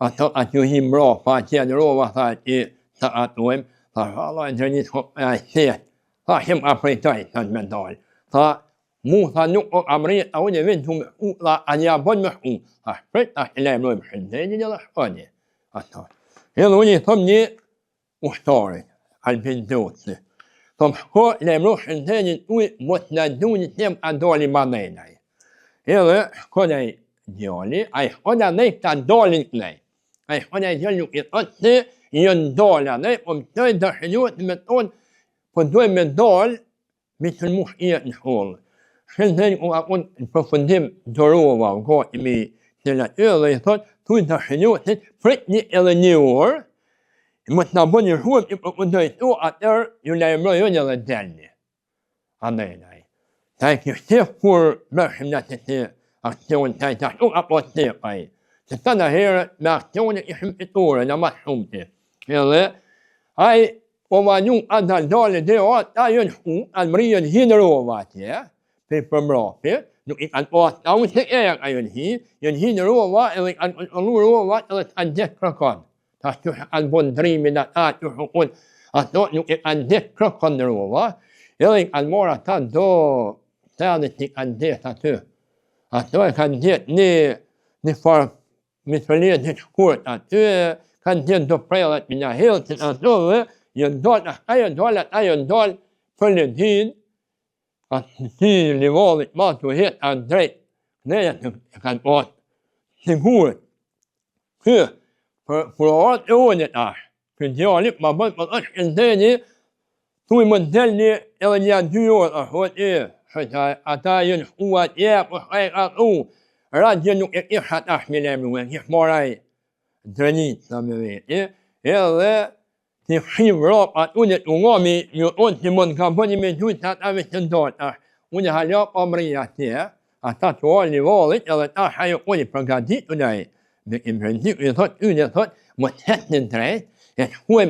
أتو يهم رو فاتيا نروان فاتي تأتوهم فالله تراني تحوي سيا فهم أفريتاي تنمن دول فمو ثانوك أمرية أو نبنتهم لا أنيابون محو فأفريت أحلام نوم حلتين يلا حواني أتو يلوني ثمني وحتاري البنتوت som har lämnat en del ut mot nationen att dålig manéna. Eller kan jag dålig, jag har inte dåligt nej. Jag har ju inte en dålig nej om det är gjort med on på då med dål med en muhiet håll. Sen det och on på fundim dorova gå med till att öle så då det gjort fritt eller nyår. Mot nabon ju hur och det då att är ju lämna ju när det är. Nej. Tack ju för märkna det aktion tack och på det på. Så kan det här med aktionen i hemmet när man kommer. Eller ai och ju att dåligt det är ju en Maria Hinnerova det. För bra. Nu kan åt av sig är ju Hinnerova eller Alurova eller att det kan att albondri med att hon att då nu en dekra kan det vara eller almora tan då tärligt kan det att då kan det ni för mitt förled det kort att du kan det då prela mina helt att då ju då en dål förled tid att det levelet mat och het André nej kan åt sigur hur för att året är. För jag lite man bara en del så man del eller jag gör att det är att det är oat är och att radien och jag har med mig jag bara dränit som jag vet. Eller det skivrar att året och med ju åt man kan på med ut att jag vet inte och det har jag omriat det att det var det valet eller att har jag året på gadit och nej. Det imperialism är så unisåt mot hästen träd. Jag tror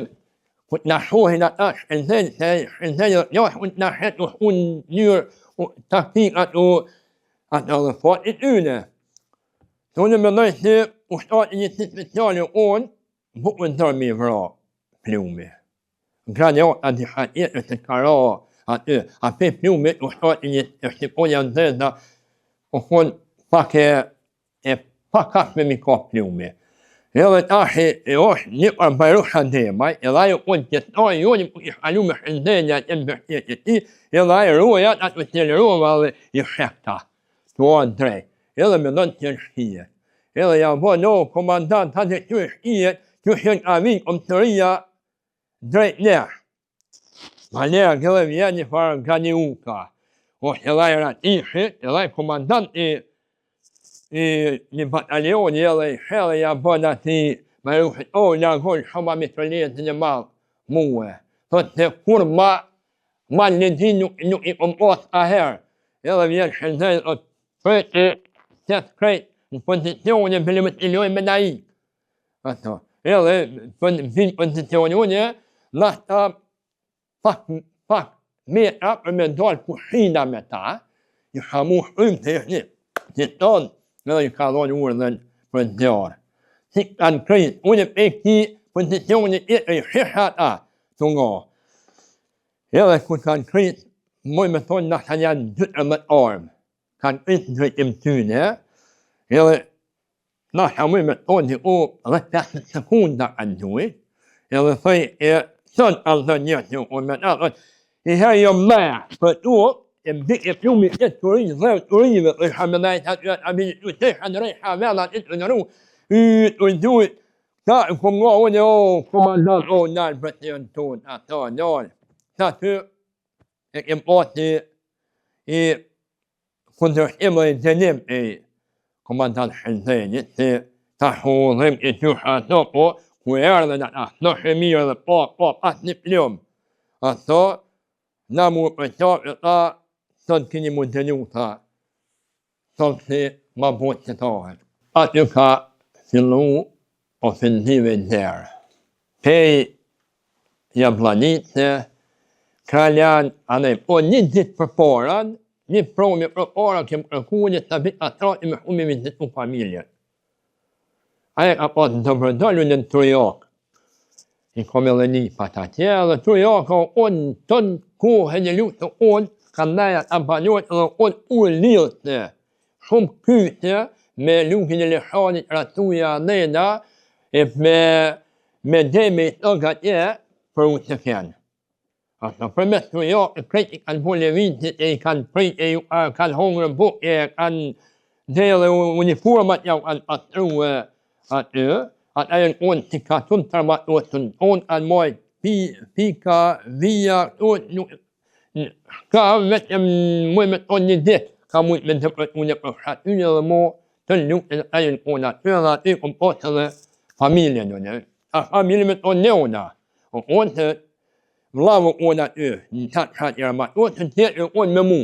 att när så hela en del jag och när het och hon gör och taktik att alla får ett une. Så när man läser och står i sitt speciella ord boken tar mig bra plomme. Kan jag att det har ett karo att plomme och står i ett ord där och hon packar فقط بميكروبلومي. يلا تاحي يروح نقرا بيروح هنديما يلا يقول جتاي يوني يحلوم حندينا تنبحيتي يلا يروح يتأتي يروح يحكتا توان دري يلا من تنشيه يلا يا بونو كوماندان هذا تنشيه تنشيه أمين أمتريا دري نح ماليا كلام يعني فارغانيوكا ويلا يلا إيشي يلا كوماندان ni bataljon eller själva båda till men jag går som med troligen mal moe så det forma man din nu om åt här eller vi känner att för det great positionen blir med illusion med nej alltså eller för positionen lasta fuck med upp med dål på skina med ta jag har mot det då när jag kallar orden för dår. Siktan kris och det är positionen är helt så går. Edhe kur kanë krit, moj me thonë na kanë janë 12 armë. Kanë krit në drejtim tyne, edhe na moj me thonë që o 10 sekunda kanë duhet, edhe thëj e sën alë njëtë o me në i herë jo me për tu, e mbik e plumi e të rinjë, dhe të rinjëve, dhe shamenajt atë abilitu të shënë rej havelat e të nëru, të duhet, ta e kom nga unë o komandant o nalë për të jënë tonë, ata nalë. Ta të e kem pati i kundërshim dhe i gjenim e komandant Shënzenit, se ta hodhëm e të ato, po ku erdhen ata, në shëmirë dhe po, pas një plumë. Ato, na mu përqarë ta, sot kini mu gjenu ta, sot si ma botë që tahet. Aty ka fillu ofensive dherë. Pej Jablanit se Kraljan, anej, po një ditë për poran, një promi për poran kem kërkunit të bitë atrati me shumë i vizitu familjen. Aje ka pas në të përdollu në Trujok. I kom edhe një patatje, dhe Trujok ka unë tënë kohën e lutë unë, ka nëja të banjot dhe unë u lilëtë, shumë kyte me lukin e leshanit ratuja nëjda, e me dhemi të nga tje për u të kënë. Asa përmes Trujok e krejt i kanë bole vitit e i kanë prit e kanë hongërën buk e kanë dhe uniformat jau kanë patruë aty, atë e në unë që ka të në tërmatosën, unë kanë mojt pika, vija, ka vetëm mujë me tonë një ditë, ka mujt me të për unë e për shatunë dhe mo të në lutë e në unë aty dhe aty kom posë dhe familje në, a familje me tonë në unë, unë të vlavë unë aty, në qatë shatë i ramatosën, të jetë unë me mu.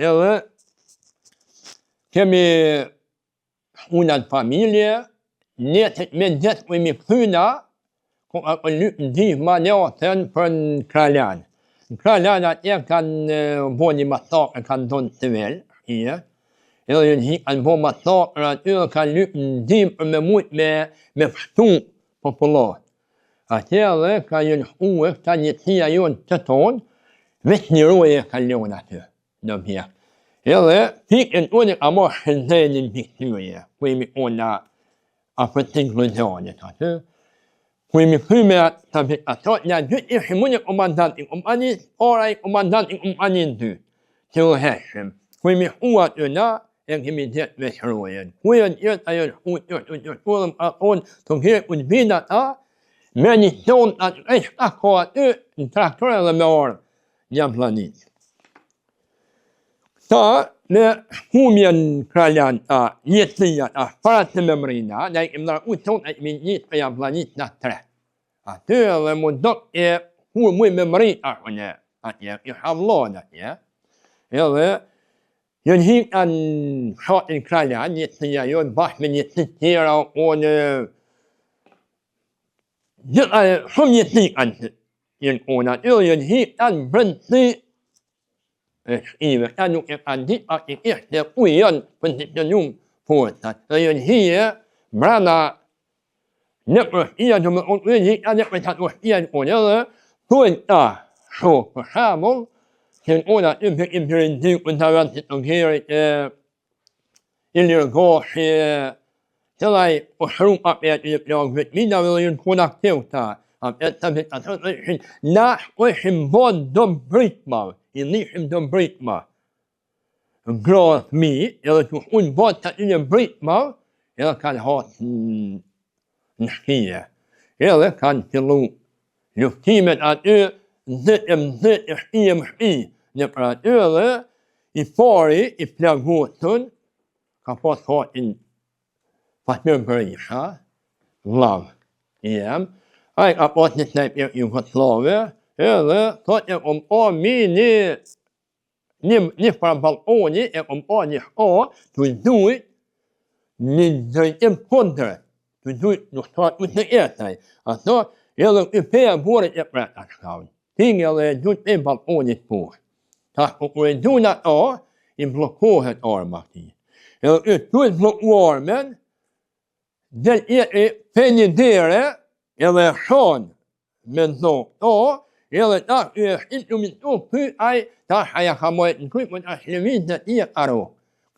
Edhe kemi unë atë familje, njëtët me gjithë për mi këthyna, ku a për lypë ndihë ma njëtën për në Kraljan. Në Kraljan atje kanë bo një masakë, kanë donë të velë, edhe një kanë bo masakë, aty dhe kanë lypë ndihë për me mujtë me fështu popullat. Atje dhe ka jënë huë, këta njëtësia jonë të tonë, veç një roje ka ljonë aty, në bjekë. Edhe pikën unë ka ma Shënzenin pikëtyje, ku imi unë a për të inkluzionit aty. Ku imi këme të ato, nga dytë ishë mune komandantin kompanin, ora i komandantin kompanin dy, që u heshëm. Ku imi hua aty na, e kemi gjithë veçrojen. Ku e në gjithë ajo në hua a tonë, të kire unë bida ta, me një tonë aty, e shka ko aty, në traktore dhe me orë, një planit. Ta, në humjen Kraljan ta, njëtësia ta, para të me mrina, ne kemë nërë u tonë e mi njëtë për janë planit në 3. Aty edhe mundok e hu muj me mrina këne, atje, i havlon atje, edhe jënë hitë në shatin Kraljan, njëtësia jënë bashkë me njëtësit tjera, onë, gjitha shumë njëtësit kanë jënë onë aty, jënë hitë në brëndësi, shkive, ta nuk e kanë ditë a i ishte ku janë për të të njumë postat. Dhe jënë hije, brana në përshia, që më unë hija në për të përshia në unë edhe, tuën ta shokë për shamull, që në unë aty për im përëndik për të vëndë të gjerit i lirgoshi, që laj për shrum apet i plakë vetminave dhe jënë kun aktiv ta, apet të vetë atë të ishin, na shkojshim bon do mbritmav, i nishim do mbritma. Grot mi, edhe që unë botë të një mbritma, edhe kanë hatë në shkije. Edhe kanë fillu luftimet aty, zëtë, shkije, në për aty edhe, i pari, i plagotën, ka pas hatin Fatmir Berisha, vlavë i jem, a i ka pas një snajper Jugoslave, edhe, thot e kom pa mi një fra balkoni, e kom pa një shka, të dujt një drejtim kondre, të dujt në shtatë të etaj. Ato, edhe i peja borit e preta shkavën. Tinge edhe e dujt e balkonit poshtë. Ta kërë e dujt ato, i blokohet arma ti. Edhe i dujt bloku armen, dhe e pe një dere, edhe e shanë me nëzok to, Edhe ta instrumentu pyet ai tash aja ka mojt në kryp, mund është lëvizje i e karo.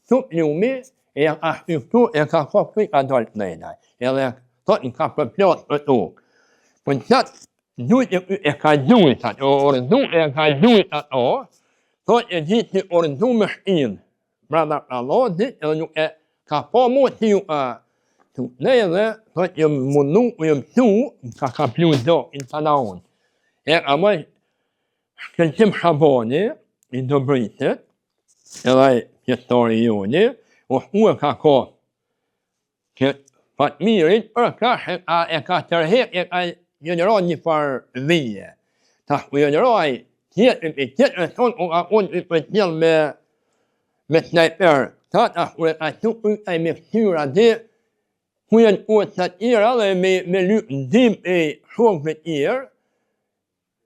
Këtu lumi, e ka hyptu, e ka kopy ka dalë plena. Edhe thot në ka përplot për tokë. Po në qatë, duhet e ka duhet ato, orëndu e ka duhet ato, thot e gjithë që orëndu më shtinë. Brada Allah, ditë edhe nuk e ka po mu që ju ne edhe, thot jë mundu, jë mësu, ka plu do, në Tanaon. E ka moj shkëllqim Shaboni, i Dobritit, edhe pjestori joni, u e ka ko që Fatmirit për kash e ka tërhek, e ka jënëron një farë dhije. Ta u jënëroj tjetër e thonë, u ka unë i për tjellë me snajper. Ta u e ka tuku e me këtyra dhe ku janë uët të tjera dhe me lypë ndim e shokve tjerë,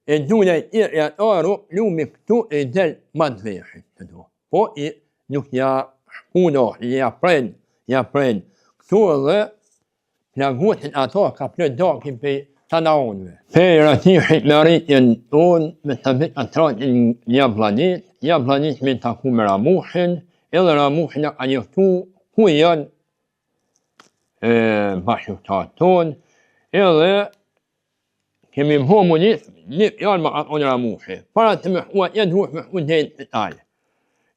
e dhune e tjerë e ataru, lumi këtu e del madhveshit të do. Po i nuk ja shkuno, ja pren. Këtu edhe plagutin ato ka plët dokin për Tanaonve. Për ratishit me rritjen tonë, me të vit atratin Jablanit me taku me Ramushin, edhe Ramushin a njëftu ku janë bashkëtarët tonë, edhe kemi më munit, janë më atë Ramushi. Para të me hua, janë duhet me hua dhejtë të talë.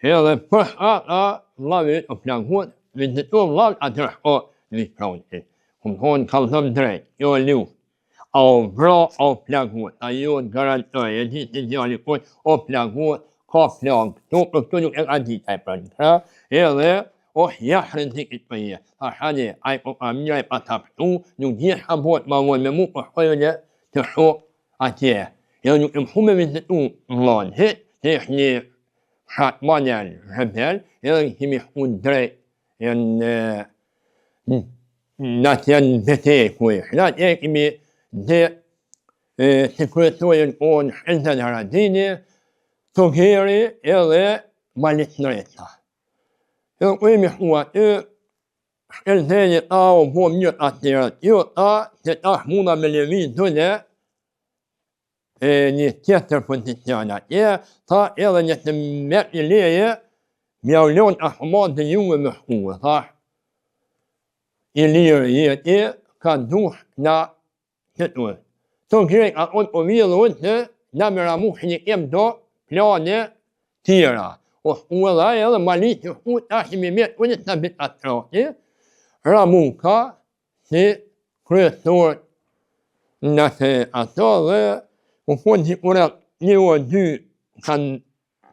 Edhe për ata vlavit o plagut, vizituar vlavit atër o vishpronti. Këmë thonë kalëzëm drejt, jo liu. Au vra, au plagut, a jo të garantoj, e gjithë të gjali kojt, o plagut, ka plag. Këtu nuk e ka gjithë e për në edhe o jahrën të këtë për jetë. A shani, a i po ka mjëra i pa të pëtu, nuk gjithë habot ma vonë me mu për hojële të shok atje. Edhe nuk e më hu me vizitu vlanë hit, të ishtë një shatë manjel, rebel, edhe kemi hu drejt, në atë janë betej ku ishë. Në atë kemi dhe të kryetojnë onë Shënzën Haradini, Togeri edhe Malit Nreta. Edhe ku imi hua të Shënzëni ta o bo mjët atërat, jo ta që ta muna me levi dhune një tjetër pozicion atje, ta edhe një të mërë i leje, mja u leon ahmat dhe juve me hua, ta i lirë jetë, ka duh në qëtuë. Të grek a unë o vjellë të në me Ramushin i kem do plane tjera. O u edhe edhe malit që u të ashtë me mjetë unë të bit atrati, Ramuka si kryesor në të ato dhe u konë që urat një o dy kanë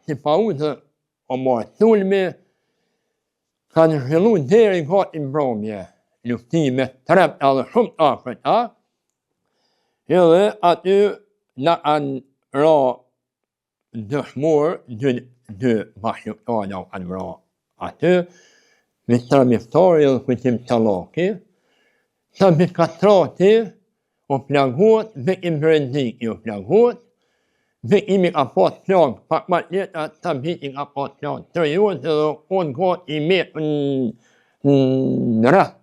si pa u të o marë sulmi, kanë zhvillu deri gati mbromje, luftime trept edhe shumë të afrët, edhe aty në anë ra dëshmor, dy bashkëtana anë ra aty, Mr. Miftari edhe Kujtim Talaki, sa Bikatrati o plagot, dhe i Mbrendik o plagot, dhe imi ka pas plag, pak ma tjeta sa biti ka pas plag, tërjot edhe konë gati i metë në rrët.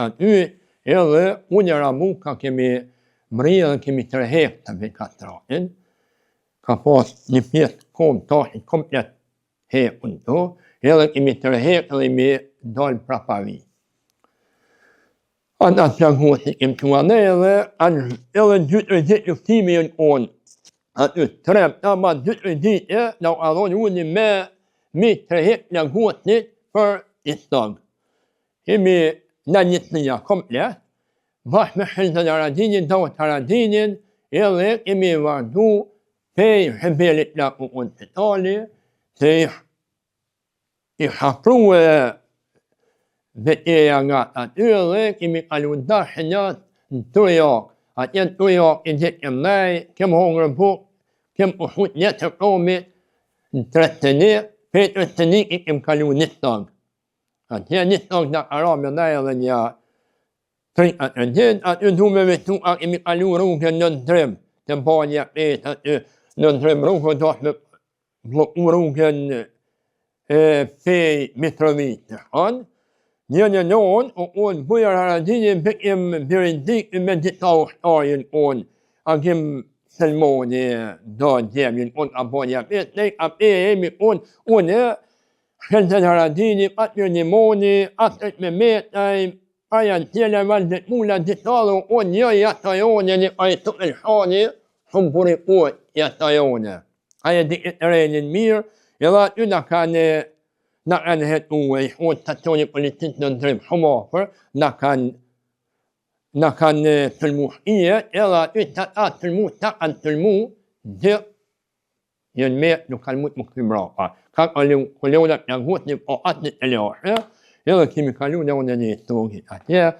Aty edhe unë e Ramuka kemi mërija dhe kemi tërhek të Bikatratin, ka pas një pjesë kom tashit komplet hekun të, edhe kemi tërhek edhe mi dalë prapavi. Atë plagosi kemi të anë edhe dytë rëzit luftimi jënë onë. Aty trep të ma dytë rëzit në adhonë unë me tërhek plagosit për Islam. Kemi në njëtënja komplet, bashkë me Shënzën Haradinin, Davut Haradinin, edhe kemi vardu pej rebelit në unë të tali, se i shapru vetëja nga aty edhe kemi kalu dashë njëtë në Turjak. Atje në Turjak i gjithë kem nej, kem hongërë buk, kem ushut një të promit në Tretëni, pej Tretëni i kem kalu një stangë. Atje një stangë në Arame nej edhe një aty du me vetu a kemi kalu rrugën në ndrim, të banja pejt aty në ndrim rrugën do me bloku rrugën pej Mitrovitë. Një onë, onë Bujar Haradini bekim Birindik me dita ushtarjen onë, a kem سلموني دو جيمين أون أبوني أبيت ليك أبيمي أون خلت الهراديني قتلني موني أطلت مميت أيان تيلا والدت مولا تطالو أون يطيوني أي تقلحوني حبوري قوت يطيوني أي دي إترين المير يلا تنا كان نكان هتو يحوت تطوني قلتت ندرب حمافر نكان تلموحية يلا تتقات تلمو تقن تلمو دي ينميت نكالموت مكتب راقا كان قليو لك نغوت نبقى أتنت اليوحة يلا كيمي قالوا نونني توغي أتيا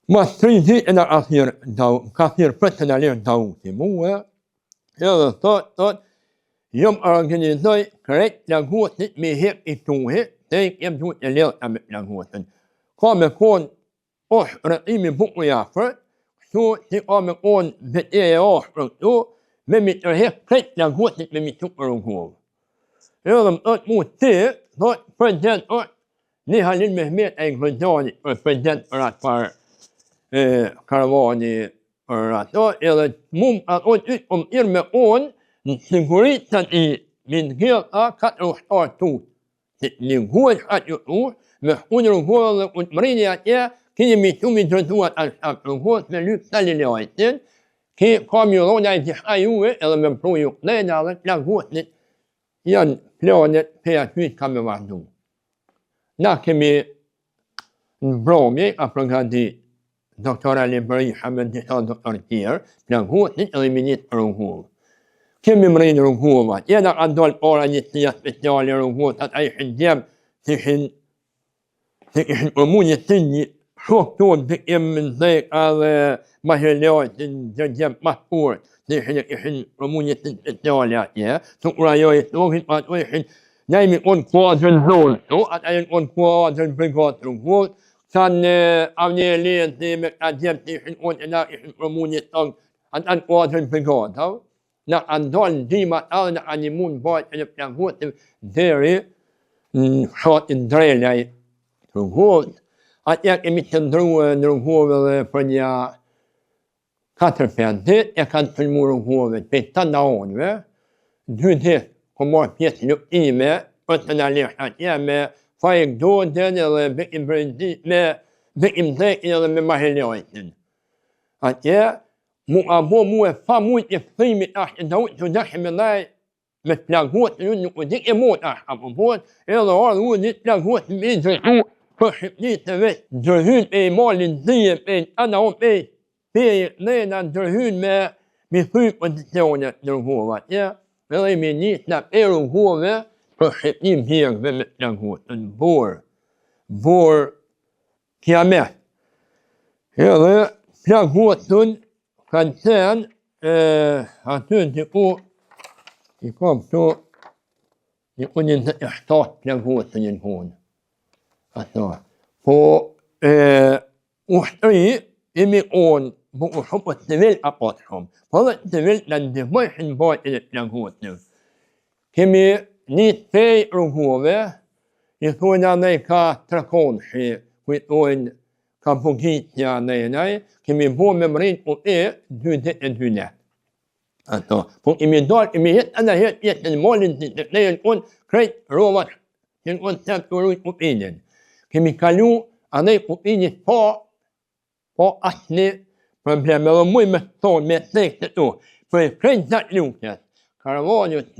ما تريدي إلى أخير داو كثير فتنا ليه داو تموه يلا طوت يوم أرغني زي كريت نغوت نتمي هيك إتوه تيك يمتوت اليو أمت نغوت قام يكون رقيمي بقو يافر شو تقام يكون بدأي رقو ممت هيك كريت نغوت نتمي تقرغو يلا مطوت موتي طوت فرجان نيها للمهمات أي غزاني فرجان راتفار كارواني راتو يلا مم أقول إرمقون نسيغوريتا من غير كاتلو حتارتو نغوش حتيو محون رغول مرينيا كي ميتومي جزوات الشاب رغول ملوك تالي لوايتين كي كاميولو نايجي حيوه يلا مبرو يقلين على لغوت ين بلونت بياتويت كاميوانو ناكمي برومي أبرغادي دكتورة ليبري حمد دكتور كير لغوت نتألمينيت رغول كم مرين رغوة يلا عندول أورا نتيات بتالي رغوة تتعي حجاب تحن أموني تني حوكتون تكيم من ذيك على مهليات جنجاب محبور تحن أموني تتالي يا تقرأ يوي توهن أتويحن نايمي أون قوادن زول أتعين أون قوادن بريغات رغوة كان أبني لين تيمك أجيب تحن أون إلاحن أموني تنك أن قوادن بريغات هاو na andol dima al na animun boy en plan hot deri hot in drelai hot at jag emitten dro hovel panja katerfente jag kan filmora hovet betta naon ve du det kommer pet lu i med utan att lära jag med fag då den eller bekim brandi med bekim det eller med mahelioiten att jag مو فاموت يفيم داوت تدحم الله متلاقوت وديك يموت أبوت إلا هو نتلاقوت بيزرعو فحبني تبت درهون بي مال الزيب بين أنا وبي بي لينا درهون ما بيفيم ودتونا درهوات يا إلا مني تبيرو هو فحبني بيغ بمتلاقوت بور كيامات إلا تلاقوت كان هاتون تقول يقوم تو يقول أنت احتاط لقوة ينهون أثناء فو وحتري يميقون بحب التبل أقاطهم فلا التبل لندفعن باطل لقوة كمي نيت في رهوة يكون عليك تركون حي ويقول كابوكيت يا ناي كمي بو ممرين او دونه أتو فوق إميدار إميت أنا هي المولد لا يكون كريت روات يكون تابعوا أوبينين كمي كانوا أنا أوبينين فو أصلي problem muy method method to för kränkta lukas karavonut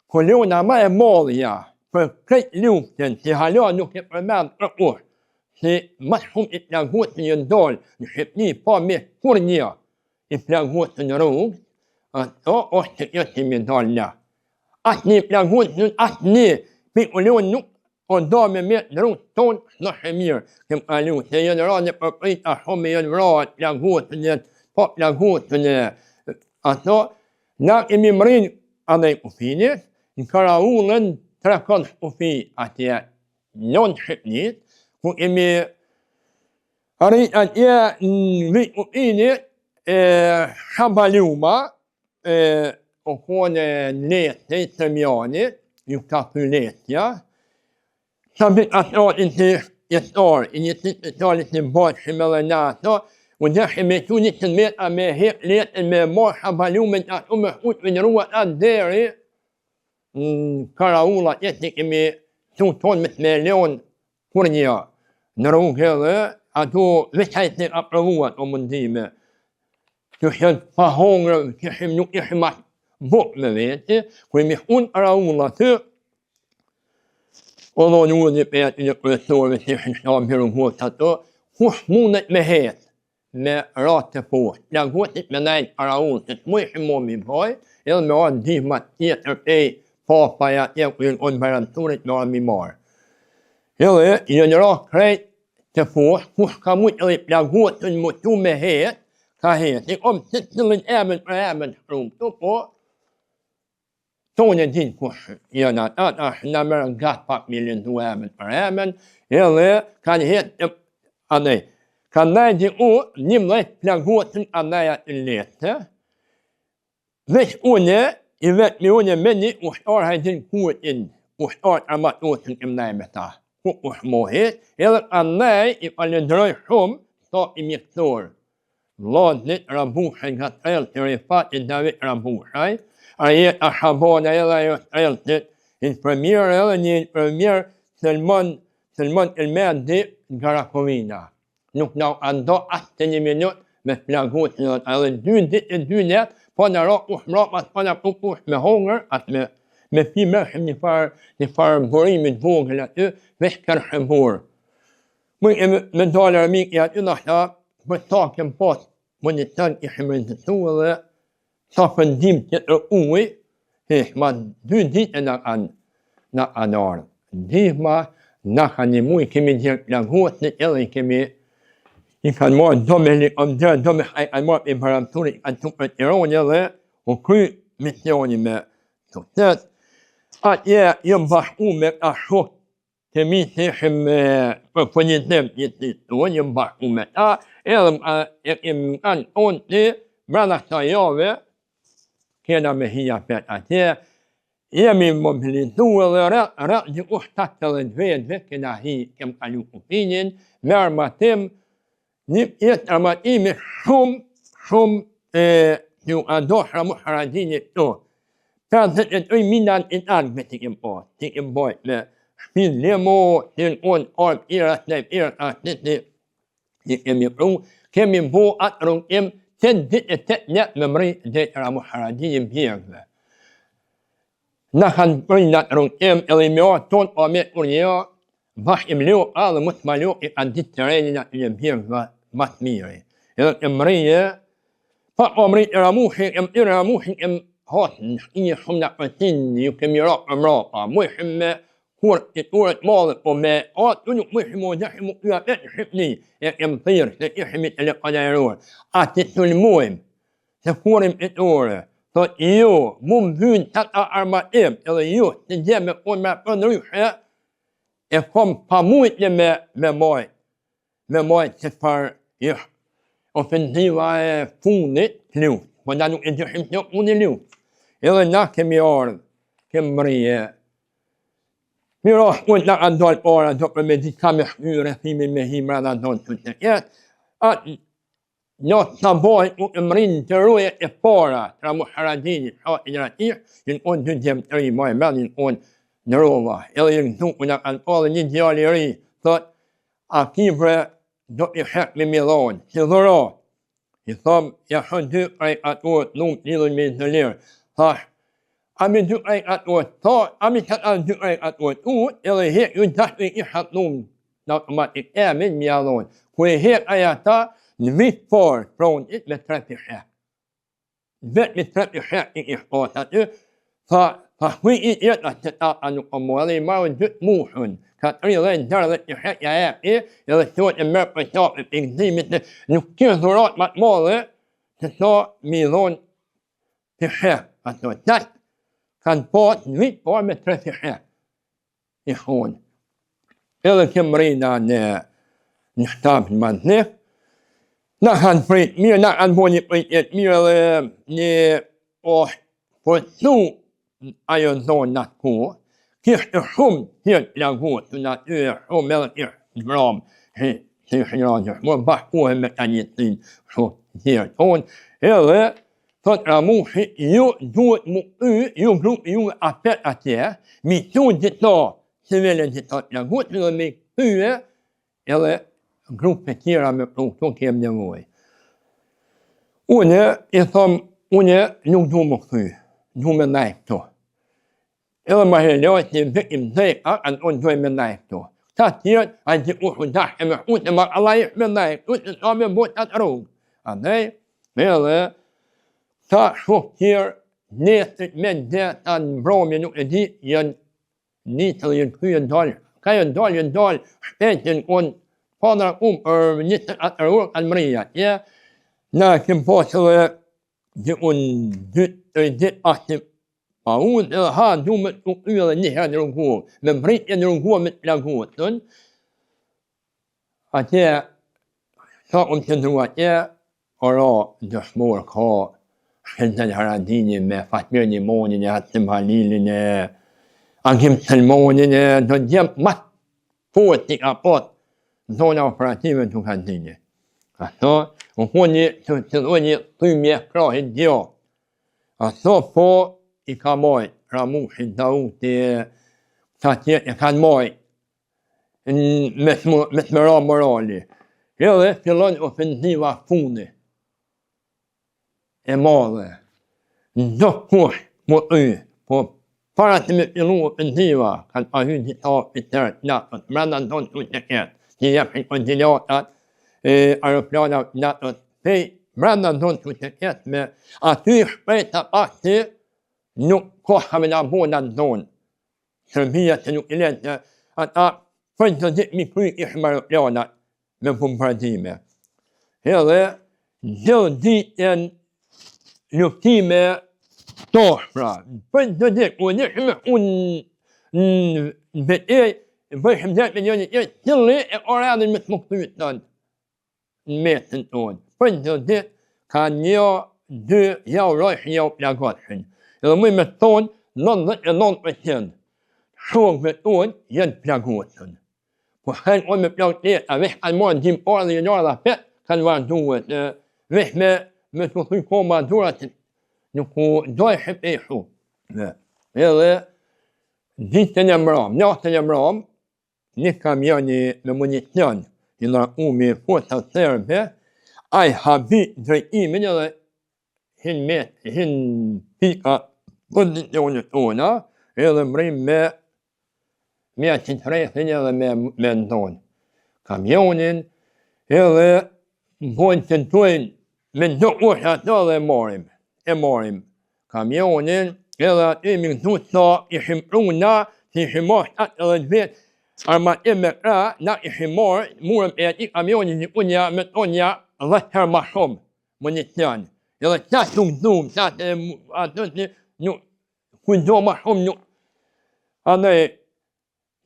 kolona med molia för kränkt luken till halva nog problem och في مشروم إتلاقوت يندول نحبني بامي كورنيا إتلاقوت نروق أو أحتيت من دولة أحني إتلاقوت أحني بيقولون نك قدام ميت نروق تون نحمير كم قالوا تيجران بقيت أحمي ينراد إتلاقوت ين إتلاقوت ين أتو لا إميمرين على أفيني كراولن تركن أفي أتيا نون حبني وإمي أريد أن يأني حباليوما وكون ليت تمياني يكتاكوليت يا سبت أسرار إنتي يسار إن يتسار إنتباد حملناتو وداخل توني تنميت أما هيك ليت المار حبالو من أتوم حوت من روى الداري كراولا يتنك مي توتون متمليون كورنيا نرو هذا أتو لسايتنك أقروات ومن ديما تحيل فهونغ تحيل نوك يحمات بوك مبيتي ويميحون أراولا تو ولو نودي بيات يقرسور بسيحن شام هيرو هو تاتو خوشمونة مهيت ما راتفوه لغوتك منايد أراول تسموي حمومي بهاي المواد دي ما تيتر اي فافايا يقول أنبران تورت نوامي مار يلي ينرا كريت تفوه خوش كاموت يلي لغوت المتو مهيت كهيت يقوم تسلن آمن حروم توبو تونا دين خوش ينا احنا مرن قاط مليون دو آمن يلي كان هيت أني كان نايدي نملي لغوت أنايا الليت ليش أونا إذا ميونا مني وحتار هيدين كوتين وحتار أمات أوتن إمناي متاه وحموهيت يلي أناي يبقى لدروي حوم طو إميكتور لود نت ربوحي قطعيل تريفات الدويت ربوحي أريد أحبونا يلي يتعيل تت البرمير يلي البرمير سلمان المادي غراكوينا نحن عندو أحسن منوت مثلاغوت على الدنيا فانا روح فانا بوح مهونر أتم في مرحم نفار بوري من فوق لا فشكر حمور من دولار ميك يا نحن بتاكم بوت من التان يحمل تسوى صفن ديم تقوي هي ما دي أنا أنار دي ما نحن موي كمي لغوت نتلي كمي يكان مو دومينيك أمدان دومينيك أمور إمبراطوري أنتم إيرونيا له وكل ميسيوني ما تكتات أتيا ينبح أمك أشوك تميسي حم بفنيتم يتسون ينبح أمك إلم أن أنتي برانا سيوه كنا مهيا فات أتيا يمي مبليسوه رأي أحتاج الفيد كنا هي كم قالوا أبينين مرمتم نبيت أما إيمي حم يو أدوح محرجين التو كانت الأي مينان الآن بتكم بوي لا حين ليمو تلقون أرب إيرا سنب إيرا أسنسي يكم يقرون كم ينبو أطرون إم تدت التأنية ممري ديت محرجين بيرغ نحن برين أطرون إم إلي ميو تون أمي أوليو باش يمليو متمليو أنديت ترينينا يبيرغ ماتميري الأمرية فأمري إراموحي هاتن إيه حمنا قتين يكم يراق أمراقا محمى كورة مالك وما أتنو محمو دحمو يأتي حبني يمطير سيحمي القدارون أتتو المهم سفورم إتورة فإيو ممكن تقع أرمائم إليو تجمع قوما فنريحة يقوم فموت لما موي سفر offensiva funet nu wanda nu inte himno unelu eller na kemior kemrie miro wanda andol ora dopo medicame ure fime me himrada don tutte at not boy umrin teroe e fora tra muharadini ha inrati in on dudem tri mai malin on nerova eller nu wanda an all ni dialeri thought akivre دو يحق لميلون يضرو يثم يحدو أي أتوت نوم نيلون ميزولير صح أمي دو أي أتوت صح أمي كان دو أي أتوت إلي هيك ينتحي يحق نوم نوتوماتيك آمن ميالون كوي هيك أياتا نميت فور برون إت بترفيحة بيت بترفيحة إحقاطات فهوي إيت أتتا أنو أموالي ما ودوت موحن كاتريلين دارت يحق يا يلي سوت المرق بتاع الإنجليزي مثل نكتير ثورات مطمولة تسوى ميلون تحق أتوتات كان بوت نويت بور متر تحق يخون إلي كمرينا نحتاج المنزل نحن فريد مير نحن بوني فريد مير ني أوح فوتسو أيون زون ناتكو كيف تحوم هي لاغوت تنات حوم ملك إبرام si shiragjë, më bashkohem me ta njëtin shumë tjerë tonë, edhe thot Ramushi, ju duhet mu ju grupi ju apet atje, mi tunë që ta, civile që ta të lagut, dhe me këtyre, edhe grupe tjera me këtu kem nevoj. Une, i thom, une nuk du më këty, du me ndaj këtu. Edhe ma heloj që vikim dheka, anë unë duhet me ndaj këtu. Ta tjerët, anë që ushu dashke me shkute, ma Allah ish me ndaj këtu, që sa me bot atë rrugë. Andaj, edhe, ta shuk tjerë, nesët me dheta në mbromje nuk e di, janë nitë dhe janë këtu janë dalë, ka janë dalë, shpetin unë, padra njëtë atë rrugë, kanë mrija. Ja, na kem posë dhe, që unë dytë ashtë pa unë edhe ha du me të këtu edhe njëherë në rrugurë, me mbritje në rrugurë me të lagutën. Atje, sa unë që ndru atje, ora dëshmorë ka Shëndën Haradini me Fatmir Nimonin e Hatim Halilin e Agim Selmonin e do gjemë matë poetik apot në zona operative të Haradini. Ato, u honi të dojë një thymje krahit gjo. Ato po, i ka mojt, Ramushi, Dauti, sa tjetë e kanë mojt, me smëra morali. Edhe fillon ofensiva fundi, e madhe, në kush, po po para të me fillu ofensiva, kanë ahy që ta për tërë të natët, mrenda në tonë të ketë, që jepë kondilatat, aeroplanat natët, pej mrenda në tonë të ketë me aty shpejta pakti, nuk koha me nga bona në zonë. Serbia që nuk i letë, ata përnë të ditë mi kry ishë aeroplanat me bombardime. Edhe, gjithë ditën luftime tosh, pra. Përnë të ditë, u nishme unë në betej, bëshëm 10 milioni tjerë, qëllë e oradin me të më këtyjë tënë në mesën tonë. Përnë të ditë, ka një, dy, jau rojshë, jau plagotëshën. Edhe mëj me tonë, 99% shumë me tonë jenë plagotën. Po shenë onë me plagotën, a vesh kanë marë gjimë orë dhe jenë orë dhe petë, kanë vazhduhet. Vesh me të thuj koma dhurat, nuk u dojë shëpeshu. Edhe, ditën e mram, natën e mram, një kamioni me municion, i nga umi forca serbe, a i habit drejtimin edhe hinë pika kondicionit tona, edhe mrim me qitresin edhe me ndonë. Kamionin, edhe bojnë që tojnë me ndo usha ato dhe e marim. Kamionin, edhe aty mi këtu sa ishim pruna, si ishim marrë 7 vetë, armatim me kra, na ishim marrë, murëm e ati kamionin që unja me tonja 10 herë ma shumë, municion. Edhe qatë nuk dhumë, qatë ato që nuk kujdo ma shumë nuk. Andaj,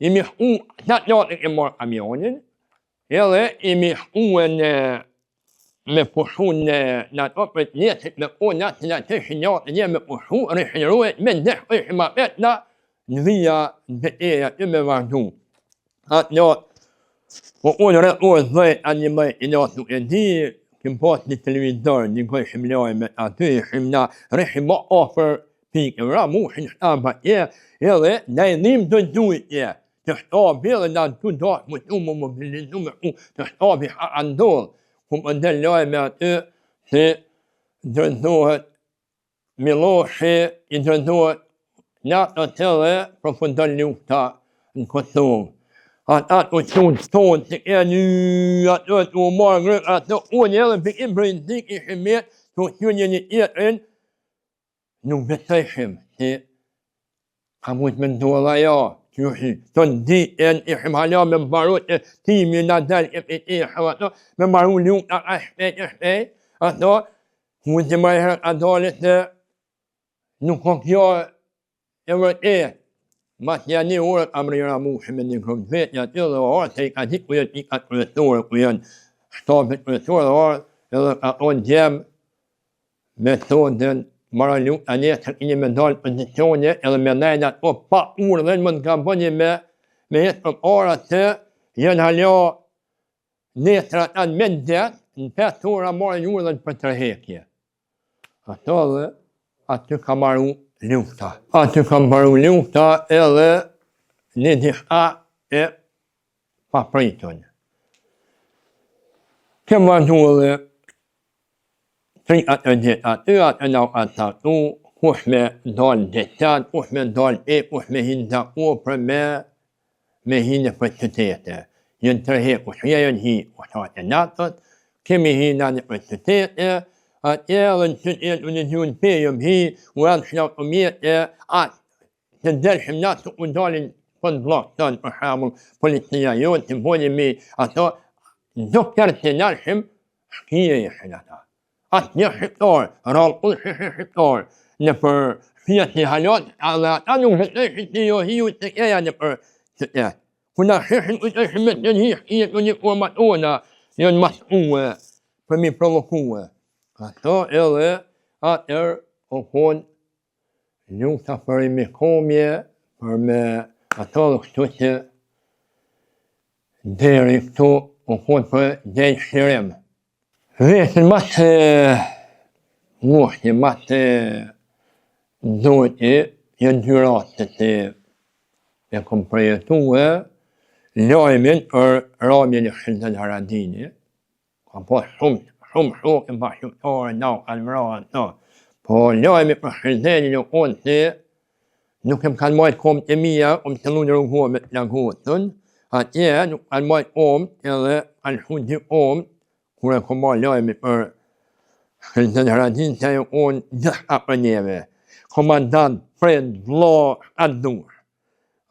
imi shku, qatë natë e marrë kamionin, edhe imi shku me pushu në ato për të njetit me kona, që në të shinjatë një me pushu, rishirujt, me ndeshë ishë ma petna, në vija në beteja të me vazhdu. Atë natë, po unë rëturë dhejt anë një mëjt i natë nuk e di, kem pas një televizor, një goj shimlaj me aty, shimna, rishë ma ofër pikë, Ramushin shtaba tje, edhe në edhim të dujtje, të shtabi edhe në të dashë më të më mobilizu me ku, të shtabi andodhë, ku më ndelloj me aty, se dërëzohet Miloshi, i dërëzohet natët edhe përfundon lufta në Kosovë. Ata të qunë tonë që e një ato të u marë grëk, ato unë edhe për i brëndik ishim me të qënjë një tjetërin, nuk besëshim që ka mund me ndolla ja, që të në ditën ishim hala me mbarut e timi në del e për e ato, me mbaru lukë a shpejt, ato, mund që më herë a dalit se nuk o kjo e vërtet. Mas një një orë kam Ramushi me një kërëm vetë një aty dhe orë, se i ka ditë ku jenë i ka kryetore, ku jenë shtabit kryetore dhe orë, edhe ka onë gjemë me thonë mara lukë, a një të kini me dalë pozicione, edhe me nejnë ato pa urë dhe në më nga bënjë me jetë për orë, se jenë halja letrat anë me ndet, në 5 ora marrin urdhën për tërheqje. Ato dhe aty ka marru lufta. Aty ka marru lufta edhe një diçka e papritun. Kem vazhdu edhe 30 ditë aty, atë na atatu, kush me dalë detat, kush me dalë kush me hinë dako për me hinë për qytete. Jënë tërheku, shëja jënë hi, kushtate natët, kemi hi në një për qytete, atje edhe në qytetë unë gjujnë pejëm hi, u edhe shlau të mjetë, atë të dërshim natë të u dalin për në blokë tënë, për shamull, policia jonë, të bojnë mi ato, do kërë të nërshim, shkije jeshin ata. Atë një shqiptarë, rallë unë shqiptarë, në për fjetë një halot, edhe ata nuk shqiptarë të jo hiu të keja në për qytetë. Kuna shqishin u të shmet në një shqijet në një format ona, janë masue, për mi provokue. Ato edhe atër o konë lufta për i mikomje, për me ato dhe kështu që deri këtu o konë për dhejnë shirim. Vetën matë mushti, matë dojti, janë dyratët e kom përjetue, lojmin për ramjen e Shëndën Haradini, ka po shumë shokën pa shqiptare, na kanë vranë, no. Po lojmi për Shëndenin u konë se nuk em kanë majtë komë të mija, të lunë rrugove të lagotën, atje nuk kanë majtë komë, edhe kanë shumë dy komë, kur e kom marrë lojmi për Shëndën Haradini, që e konë gjëshka për neve, komandant, fred, vlo, adur.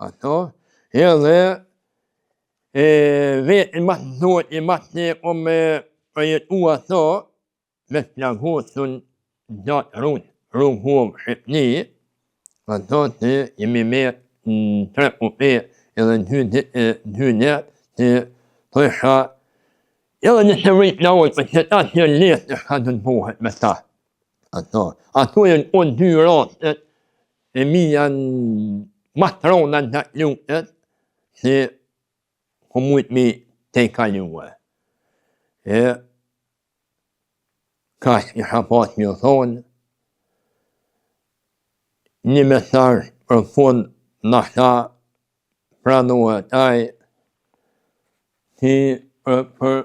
Ato, edhe vetën matë dojt e matë që kom përjetu ato, me të lagotën gjatë rrugove Shqipni, ato që jemi me në 3 kupe edhe në 2 net, që thësha, edhe nëse rritë në ojtë, për që ta që janë letë në shka të nëbohet me ta. Ato janë konë 2 ratët, e mi janë matrona në të lutët, që ku mujtë mi te i kaluë. E ka që isha pas një thonë, një mesazh për fund në shta pranohet aj, që për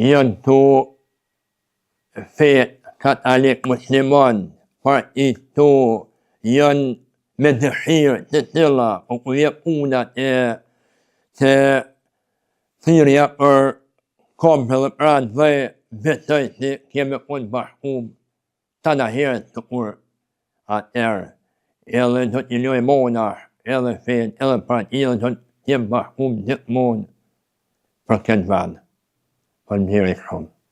janë të fetë katalik musliman, partit të janë me dëshirë të tilla, o ku je punat e që thirrja për kompë dhe pranë dhe besoj që kemi konë bashkum të në herët të kur atërë, edhe do t'i loj monash, edhe fetë, edhe partit, edhe do t'jem bashkum gjithmonë për këtë vend. Faleminderit shumë.